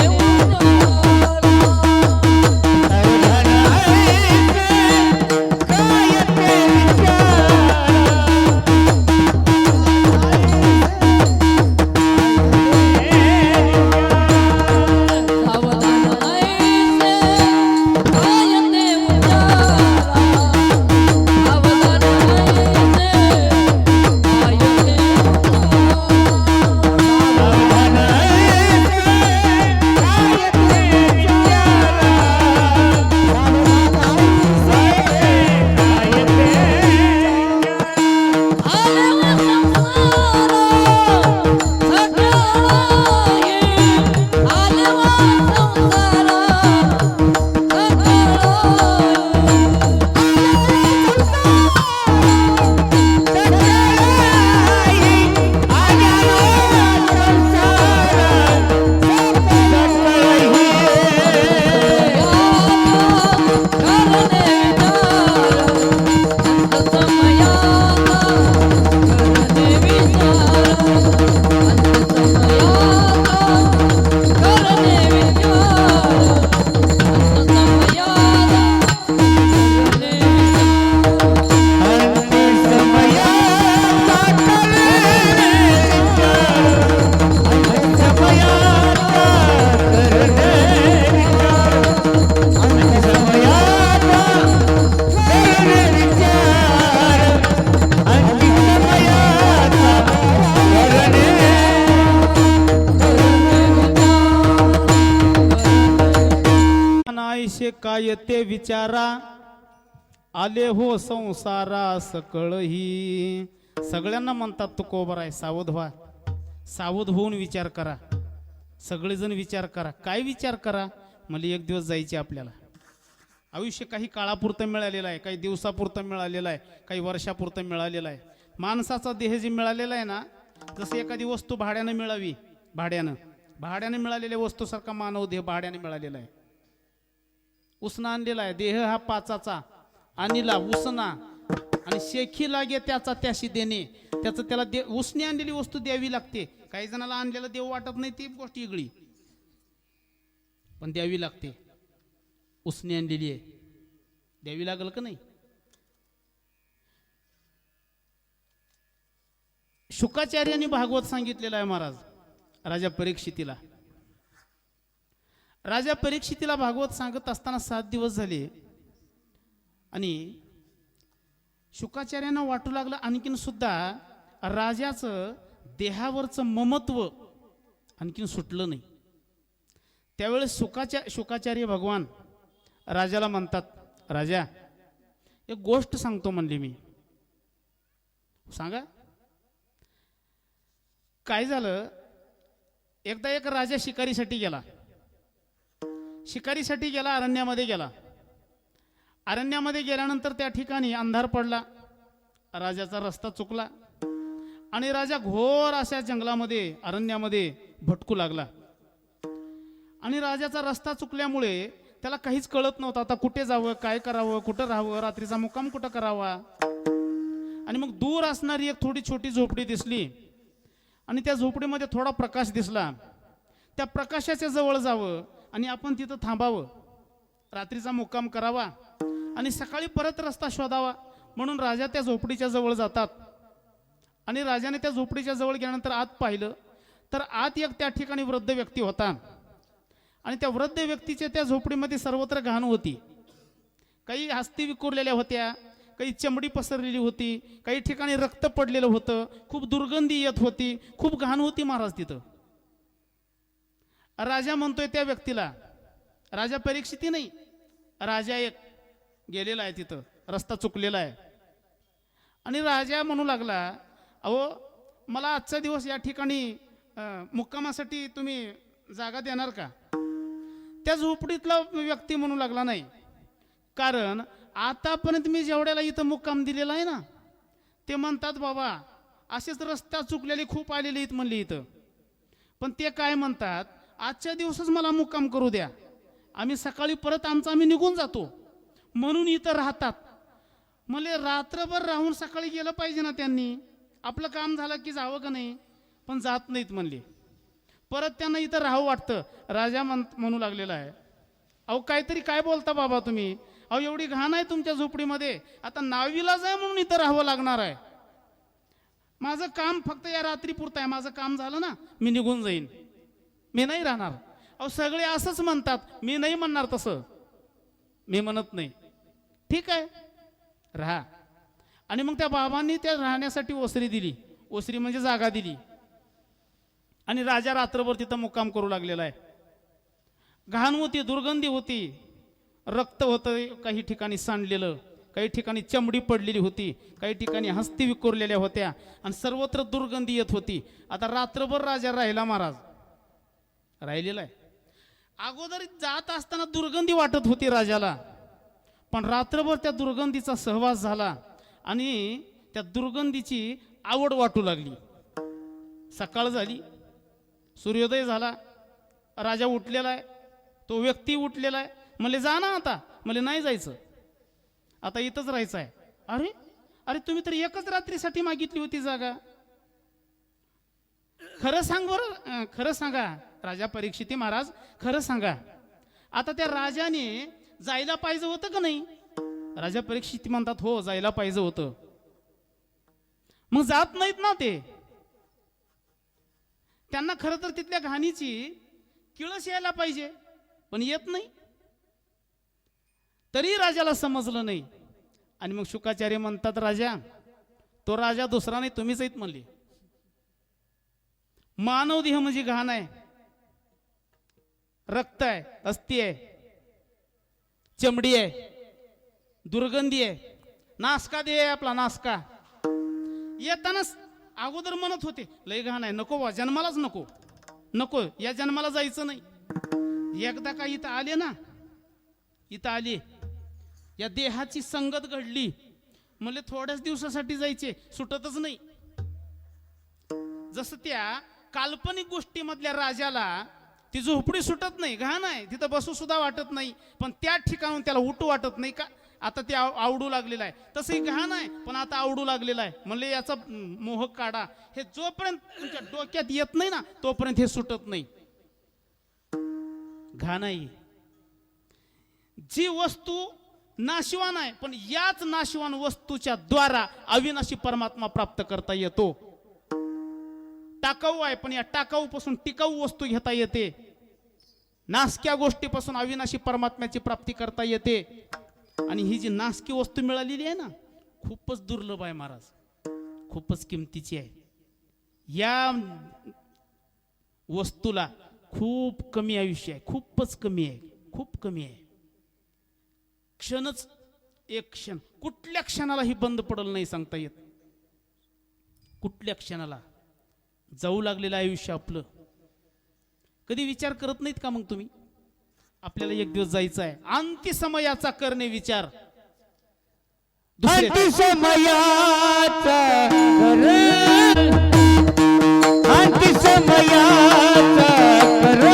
Speaker 2: काय ते विचारा आले हो संसारा सकळही. सगळ्यांना म्हणतात तुकोबर आहे, सावध व्हा, सावध होऊन विचार करा. सगळेजण विचार करा. काय विचार करा? मला एक दिवस जायचे आपल्याला. आयुष्य काही काळापुरतं मिळालेलं आहे, काही दिवसापुरतं मिळालेलं आहे, काही वर्षापुरतं मिळालेलं आहे. माणसाचा देह जे मिळालेला आहे ना, जसं एखादी वस्तू भाड्यानं मिळावी, भाड्यानं मिळालेल्या वस्तूसारखा मानव देह भाड्याने मिळालेला आहे. उसना आणलेला आहे. देह हा पाचाचा आणला उसना आणि शेखी लागे त्याचा त्याशी देणे. त्याचं त्याला उसने आणलेली वस्तू द्यावी लागते. काही जणाला आणलेलं देव वाटत नाही, ती गोष्ट वेगळी, पण द्यावी लागते. उसने आणलेली आहे, द्यावी लागल का नाही? शुकाचार्यांनी भागवत सांगितलेलं आहे महाराज राजा परीक्षितीला. राजा परीक्षितीला भागवत सांगत असताना 7 दिवस झाले आणि शुकाचार्यांना वाटू लागलं आणखीन सुद्धा राजाचं देहावरचं ममत्व आणखीन सुटलं नाही. त्यावेळेस शुकाचार्य भगवान राजाला म्हणतात, राजा एक गोष्ट सांगतो म्हणले मी. सांगा. काय झालं? एकदा एक राजा शिकारीसाठी गेला. अरण्यामध्ये गेला. अरण्यामध्ये गेल्यानंतर त्या ठिकाणी अंधार पडला. राजाचा रस्ता चुकला आणि राजा घोर अशा जंगलामध्ये, अरण्यामध्ये भटकू लागला. आणि राजाचा रस्ता चुकल्यामुळे त्याला काहीच कळत नव्हतं. आता कुठे जावं, काय करावं, कुठं राहावं, रात्रीचा मुक्काम कुठं करावा. आणि मग दूर असणारी एक थोडी छोटी झोपडी दिसली आणि त्या झोपडीमध्ये थोडा प्रकाश दिसला. त्या प्रकाशाच्या जवळ जावं आणि आपण तिथं थांबावं, रात्रीचा मुक्काम करावा आणि सकाळी परत रस्ता शोधावा. म्हणून राजा त्या झोपडीच्या जवळ जातात. आणि राजाने त्या झोपडीच्या जवळ गेल्यानंतर आत पाहिलं तर आत एक त्या ठिकाणी वृद्ध व्यक्ती होता. आणि त्या वृद्ध व्यक्तीच्या त्या झोपडीमध्ये सर्वत्र घाण होती. काही हस्ती विखुरलेल्या होत्या, काही चमडी पसरलेली होती, काही ठिकाणी रक्त पडलेलं होतं, खूप दुर्गंधी येत होती, खूप घाण होती महाराज तिथं. राजा म्हणतोय त्या व्यक्तीला, राजा परीक्षिती नाही, राजा एक गेलेला आहे तिथं, रस्ता चुकलेला आहे. आणि राजा म्हणू लागला, अहो मला आजचा दिवस या ठिकाणी मुक्कामासाठी तुम्ही जागा देणार का? त्या झोपडीतला व्यक्ती म्हणू लागला, नाही, कारण आतापर्यंत मी जेवढ्याला इथं मुक्काम दिलेला आहे ना, ते म्हणतात बाबा असेच रस्ता चुकलेले खूप आलेले आहेत म्हणले इथं. पण ते काय म्हणतात, आजच्या दिवसच मला मुक्काम करू द्या, आम्ही सकाळी परत आम्ही निघून जातो, म्हणून इथं राहतात. मला रात्रभर राहून सकाळी गेलं पाहिजे ना त्यांनी, आपलं काम झालं की जावं का नाही, पण जात नाहीत म्हणले. परत त्यांना इथं राहावं वाटतं. राजा म्हणू लागलेला आहे, अहो काहीतरी काय बोलता बाबा तुम्ही, अहो एवढी घाण आहे तुमच्या झोपडीमध्ये, आता नावीलाज आहे म्हणून इथं राहावं लागणार आहे. माझं काम फक्त या रात्री पुरतं आहे, माझं काम झालं ना मी निघून जाईन, मी नाही राहणार. अहो सगळे असंच म्हणतात, मी नाही म्हणणार तसं, मी म्हणत नाही. ठीक आहे राहा. आणि मग त्या बाबांनी त्या राहण्यासाठी ओसरी दिली, ओसरी म्हणजे जागा दिली. आणि राजा रात्रभर तिथं मुक्काम करू लागलेला आहे. घाण होती, दुर्गंधी होती, रक्त होतं, काही ठिकाणी सांडलेलं, काही ठिकाणी चमडी पडलेली होती, काही ठिकाणी हस्ती विखुरलेल्या होत्या आणि सर्वत्र दुर्गंधी येत होती. आता रात्रभर राजा राहिला महाराज, राहिलेला आहे. अगोदर जात असताना दुर्गंधी वाटत होती राजाला, पण रात्रभर त्या दुर्गंधीचा सहवास झाला आणि त्या दुर्गंधीची आवड वाटू लागली. सकाळ झाली, सूर्योदय झाला, राजा उठलेला आहे, तो व्यक्ती उठलेला आहे. म्हणले जा ना आता, म्हणले नाही जायचं, आता इथंच राहायचं आहे. अरे अरे तुम्ही तर एकच रात्रीसाठी मागितली होती जागा, खरं सांग बरं, खरं सांगा राजा परीक्षिती महाराज, खरं सांगा, आता त्या राजाने जायला पाहिजे होतं का नाही? राजा परीक्षिती म्हणतात, हो जायला पाहिजे होतं. मग जात नाहीत ना ते, त्यांना खरं तर तिथल्या घाणीची किळस यायला पाहिजे, पण येत नाही. तरी राजाला समजलं नाही. आणि मग शुकाचार्य म्हणतात, राजा तो राजा दुसरा नाही, तुम्हीच आहेत म्हणले. मानव देह म्हणजे घाण आहे, रक्त आहे, अस्थी आहे, चमडी आहे, दुर्गंधी आहे. नासका दे आपला नासका. येतानाच अगोदर म्हणत होते लय घाण आहे, नको बा, जन्मालाच नको, नको, या जन्माला जायचं नाही. एकदा का इथं आले ना, इथं आले, या देहाची संगत घडली, म्हणले थोड्याच दिवसासाठी जायचे, सुटतच नाही. जसं त्या काल्पनिक गोष्टीमधल्या राजाला ती झोपडी सुटत नाही, घाण आहे, तिथं बसू सुद्धा वाटत नाही, पण त्या ठिकाणून त्याला उठू वाटत नाही का, आता ते आवडू लागलेलं आहे. तसंही घाण आहे पण आता आवडू लागलेलं आहे. म्हणले याचा मोह काढा. हे जोपर्यंत तुमच्या डोक्यात येत नाही ना तोपर्यंत हे सुटत नाही. घाण आहे जी वस्तू नाशिवान आहे, पण याच नाशिवान वस्तूच्या द्वारा अविनाशी परमात्मा प्राप्त करता येतो. टाकाऊ आहे पण या टाकाऊ पासून टिकाऊ वस्तू घेता येते. नासक्या गोष्टीपासून अविनाशी परमात्म्याची प्राप्ती करता येते. आणि ही जी नासकी वस्तू मिळालेली आहे ना, खूपच दुर्लभ आहे महाराज, खूपच किमतीची आहे. या वस्तूला खूप कमी आयुष्य आहे, खूपच कमी आहे, खूप कमी आहे. क्षणच, एक क्षण, कुठल्या क्षणाला ही बंद पडल नाही सांगता येत. कुठल्या क्षणाला जाऊ लागलेलं आयुष्य आपलं. कधी विचार करत नाहीत का मग तुम्ही? आपल्याला एक दिवस जायचं आहे, अंती समयाचा करणे विचार.
Speaker 3: अंती समयाचा कर, अंती समयाचा कर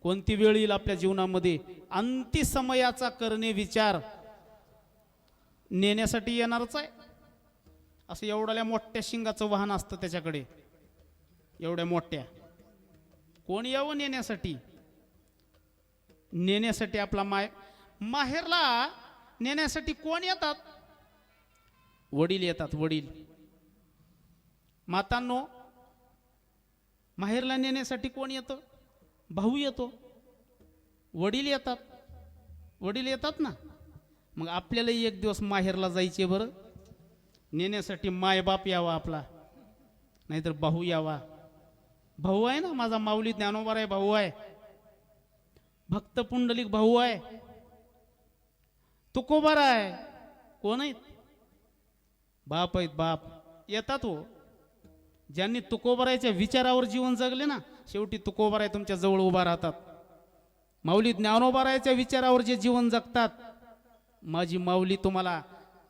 Speaker 2: कोणती वेळ येईल आपल्या जीवनामध्ये अंती समयाचा करणे विचार. नेण्यासाठी येणारच आहे. असं एवढ्या मोठ्या शिंगाचं वाहन असतं त्याच्याकडे, एवढ्या मोठ्या. कोण यावं नेण्यासाठी? नेण्यासाठी आपला माहेरला नेण्यासाठी कोण येतात? वडील येतात, वडील. मातांनो, माहेरला नेण्यासाठी कोण येतं? भाऊ येतो, वडील येतात. वडील येतात ना. मग आपल्याला एक दिवस माहेरला जायचे बरं. नेण्यासाठी मायबाप यावा आपला, नाहीतर भाऊ यावा. भाऊ आहे ना, माझा माऊली ज्ञानोबा आहे, भाऊ आहे. भक्त पुंडलिक भाऊ आहे. तुकोबार आहे. कोण आहेत? बाप आहेत, बाप. येतात हो. ज्यांनी तुकोबारायच्या विचारावर जीवन जगले ना, शेवटी तुकोबाराय तुमच्या जवळ उभा राहतात. माऊली ज्ञानोबारायच्या विचारावर जे जीवन जगतात, माझी माऊली तुम्हाला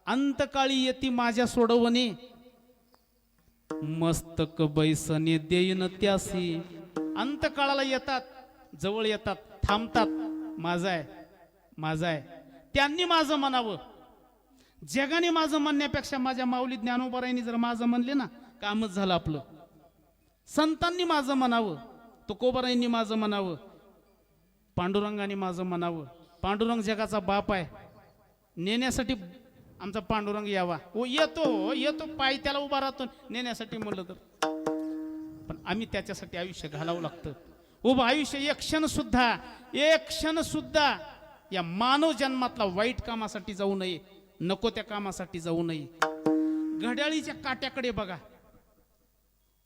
Speaker 2: अंतकाळी येती माझ्या सोडवणे, मस्तक बैसने देईन त्यासी. अंतकाळाला येतात, जवळ येतात, थांबतात. माझा आहे, माझा आहे. त्यांनी माझं म्हणावं. जगाने माझं म्हणण्यापेक्षा माझ्या माऊली ज्ञानोबारायनी जर माझं म्हणले ना, कामच झालं आपलं. संतांनी माझं म्हणावं, तुकोबारायांनी माझं म्हणावं, पांडुरंगाने माझं म्हणावं. पांडुरंग जगाचा बाप आहे. नेण्यासाठी आमचा पांडुरंग यावा. हो येतो पाय त्याला उभा राहतो नेण्यासाठी म्हणलं तर. पण आम्ही त्याच्यासाठी आयुष्य घालावं लागतं. उभं आयुष्य एक क्षण सुद्धा या मानव जन्मातला वाईट कामासाठी जाऊ नये, नको त्या कामासाठी जाऊ नये. घड्याळीच्या काट्याकडे बघा,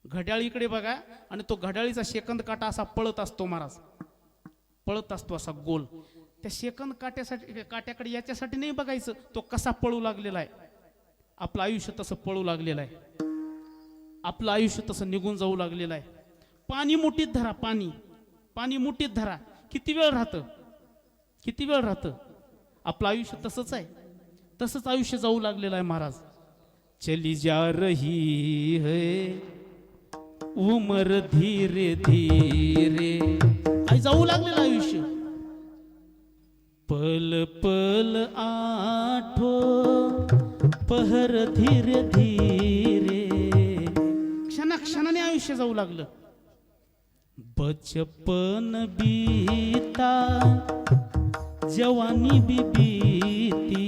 Speaker 2: घड्याळीकडे बघा, आणि तो घड्याळीचा सेकंद काटा असा पळत असतो महाराज, पळत असतो असा गोल. त्या सेकंद काट्याकडे याच्यासाठी नाही बघायचं तो कसा पळू लागलेला आहे. आपलं आयुष्य तसं पळू लागलेलं आहे, आपलं आयुष्य तसं निघून जाऊ लागलेलं आहे. पाणी मुठीत धरा, पाणी मुठीत धरा. किती वेळ राहतं आपलं आयुष्य तसंच आहे, तसंच आयुष्य जाऊ लागलेलं आहे महाराज. चली जा रही है उमर धीरे धीरे, आई जाऊ लागलेलं आयुष्य. पल पल आठो पहर धीरे धीरे, क्षणाने आयुष्य जाऊ लागलं. बचपन बीता जवानी भी बीती,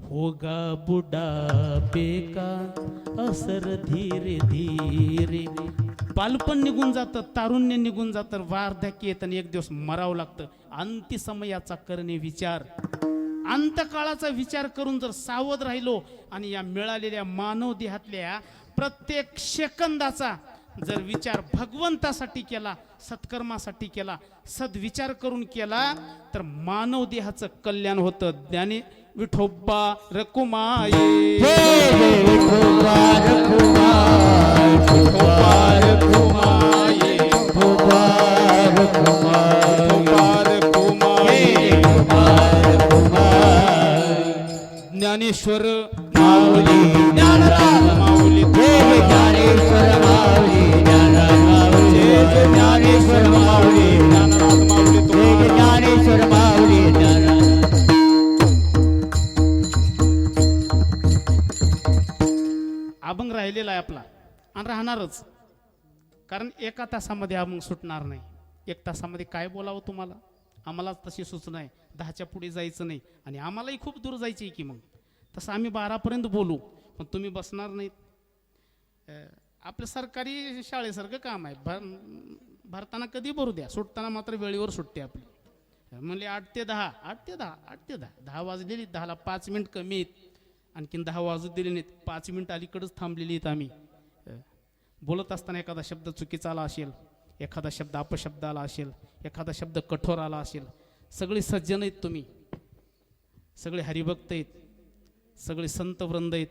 Speaker 2: होगा बुढ़ापे का असर धीरे धीरे. बालपण निघून जातं, तारुण्य निघून जातं, वार्धक्य येतं आणि एक दिवस मरावं लागतं. अंत्यसमयाचा करणे विचार, अंतकाळाचा विचार करून जर सावध राहिलो आणि या मिळालेल्या मानव देहातल्या प्रत्येक सेकंदाचा जर विचार भगवंतासाठी केला, सत्कर्मासाठी केला, सद्विचार करून केला, तर मानव देहाचं कल्याण होतं. ज्ञानी विठोबा रकुमाये,
Speaker 3: विठोबा रखुमाय, विठोबा रखुमाय, विठोबा रखुमाय, विठोबा रखुमाय, विठोबा रखुमाय.
Speaker 2: ज्ञानेश्वर
Speaker 3: माऊली ज्ञानराज
Speaker 2: माऊली,
Speaker 3: जय ज्ञानेश्वर माऊली, ज्ञानराज माऊली, जय ज्ञानेश्वर माऊली,
Speaker 2: ज्ञानराज माऊली,
Speaker 3: जय ज्ञानेश्वर माऊली, ज्ञानराज.
Speaker 2: अभंग राहिलेला आहे आपला आणि राहणारच. कारण एका तासामध्ये अभंग सुटणार नाही. एक तासामध्ये काय बोलावं तुम्हाला, आम्हाला तशी सूचना आहे. 10च्या पुढे जायचं नाही आणि आम्हालाही खूप दूर जायचं आहे की मग. तसं आम्ही 12पर्यंत बोलू, पण तुम्ही बसणार नाहीत. आपलं सरकारी शाळेसारखं काम आहे. भरताना कधी भरू द्या, सुटताना मात्र वेळेवर सुटते आपली. म्हणले 8 ते 10, 8 ते 10, 8 ते 10, 10 वाजलेली, 10ला 5 मिनिट कमी आहेत. आणखीन 10 वाजू दिले नाहीत, 5 मिनिट अलीकडंच थांबलेली आहेत आम्ही. बोलत असताना एखादा शब्द चुकीचा आला असेल, एखादा शब्द अपशब्द आला असेल, एखादा शब्द कठोर आला असेल. सगळे सज्जन आहेत तुम्ही, सगळे हरिभक्त आहेत, सगळे संत वृंद आहेत,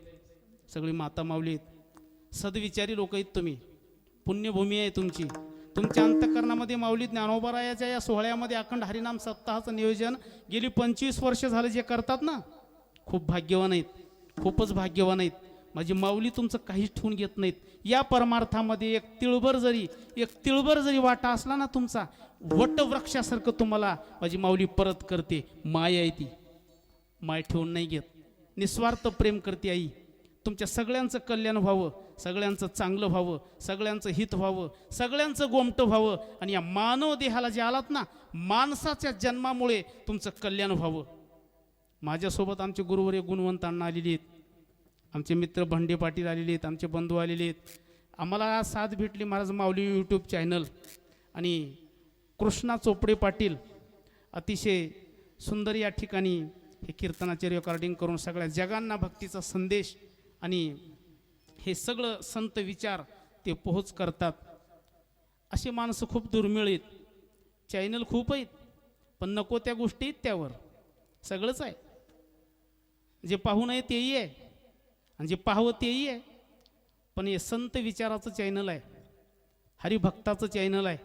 Speaker 2: सगळी माता माऊली आहेत, सद्विचारी लोक आहेत तुम्ही. पुण्यभूमी आहे तुमची. तुमच्या अंतःकरणामध्ये माऊली ज्ञानोबारायाच्या या सोहळ्यामध्ये अखंड हरिनाम सप्ताहाचं नियोजन गेली 25 वर्ष झालं जे करतात ना, खूप भाग्यवान आहेत, खूपच भाग्यवान आहेत. माझी माऊली तुमचं काहीच ठेवून घेत नाहीत. या परमार्थामध्ये एक तिळभर जरी वाटा असला ना तुमचा, वटवृक्षासारखं तुम्हाला माझी माऊली परत करते. माय आहे ती, माय ठेवून नाही घेत, निस्वार्थ प्रेम करते आई. तुमच्या सगळ्यांचं कल्याण व्हावं, सगळ्यांचं चांगलं व्हावं, सगळ्यांचं हित व्हावं, सगळ्यांचं गोमटं व्हावं. आणि या मानव देहाला जे आलात ना, माणसाच्या जन्मामुळे तुमचं कल्याण व्हावं. माझ्यासोबत आमचे गुरुवर्य गुणवंत अण्णा आलेले आहेत, आमचे मित्र भंडे पाटील आलेले आहेत, आमचे बंधू आलेले आहेत. आम्हाला साथ भेटली महाराज माऊली यूट्यूब चॅनल आणि कृष्णा चोपडे पाटील. अतिशय सुंदर या ठिकाणी हे कीर्तनाचे रेकॉर्डिंग करून सगळ्या जगांना भक्तीचा संदेश आणि हे सगळं संत विचार ते पोहोच करतात. असे माणसं खूप दुर्मिळ आहेत. चॅनल खूप आहेत, पण नको त्या गोष्टी आहेत त्यावर. सगळंच आहे, जे पाहू नये तेही आहे आणि जे पाहावं तेही आहे. पण हे संत विचाराचं चॅनल आहे, हरिभक्ताचं चॅनल आहे.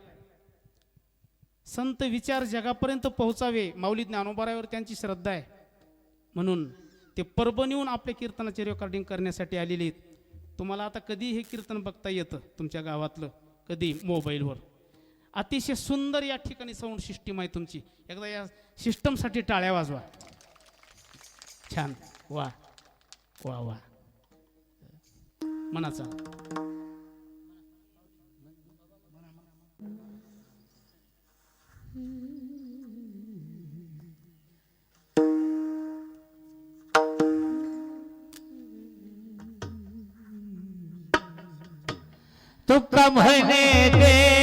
Speaker 2: संत विचार जगापर्यंत पोहोचावे, माऊली ज्ञानोबारायावर त्यांची श्रद्धा आहे. म्हणून ते परभणीहून आपल्या कीर्तनाचे रेकॉर्डिंग करण्यासाठी आलेले आहेत. तुम्हाला आता कधी हे कीर्तन बघता येतं तुमच्या गावातलं, कधी मोबाईलवर. अतिशय सुंदर या ठिकाणी साऊंड सिस्टीम आहे तुमची. एकदा या सिस्टमसाठी टाळ्या वाजवा. छान, वा वा वा, मनाचा.
Speaker 3: तुका म्हणे ते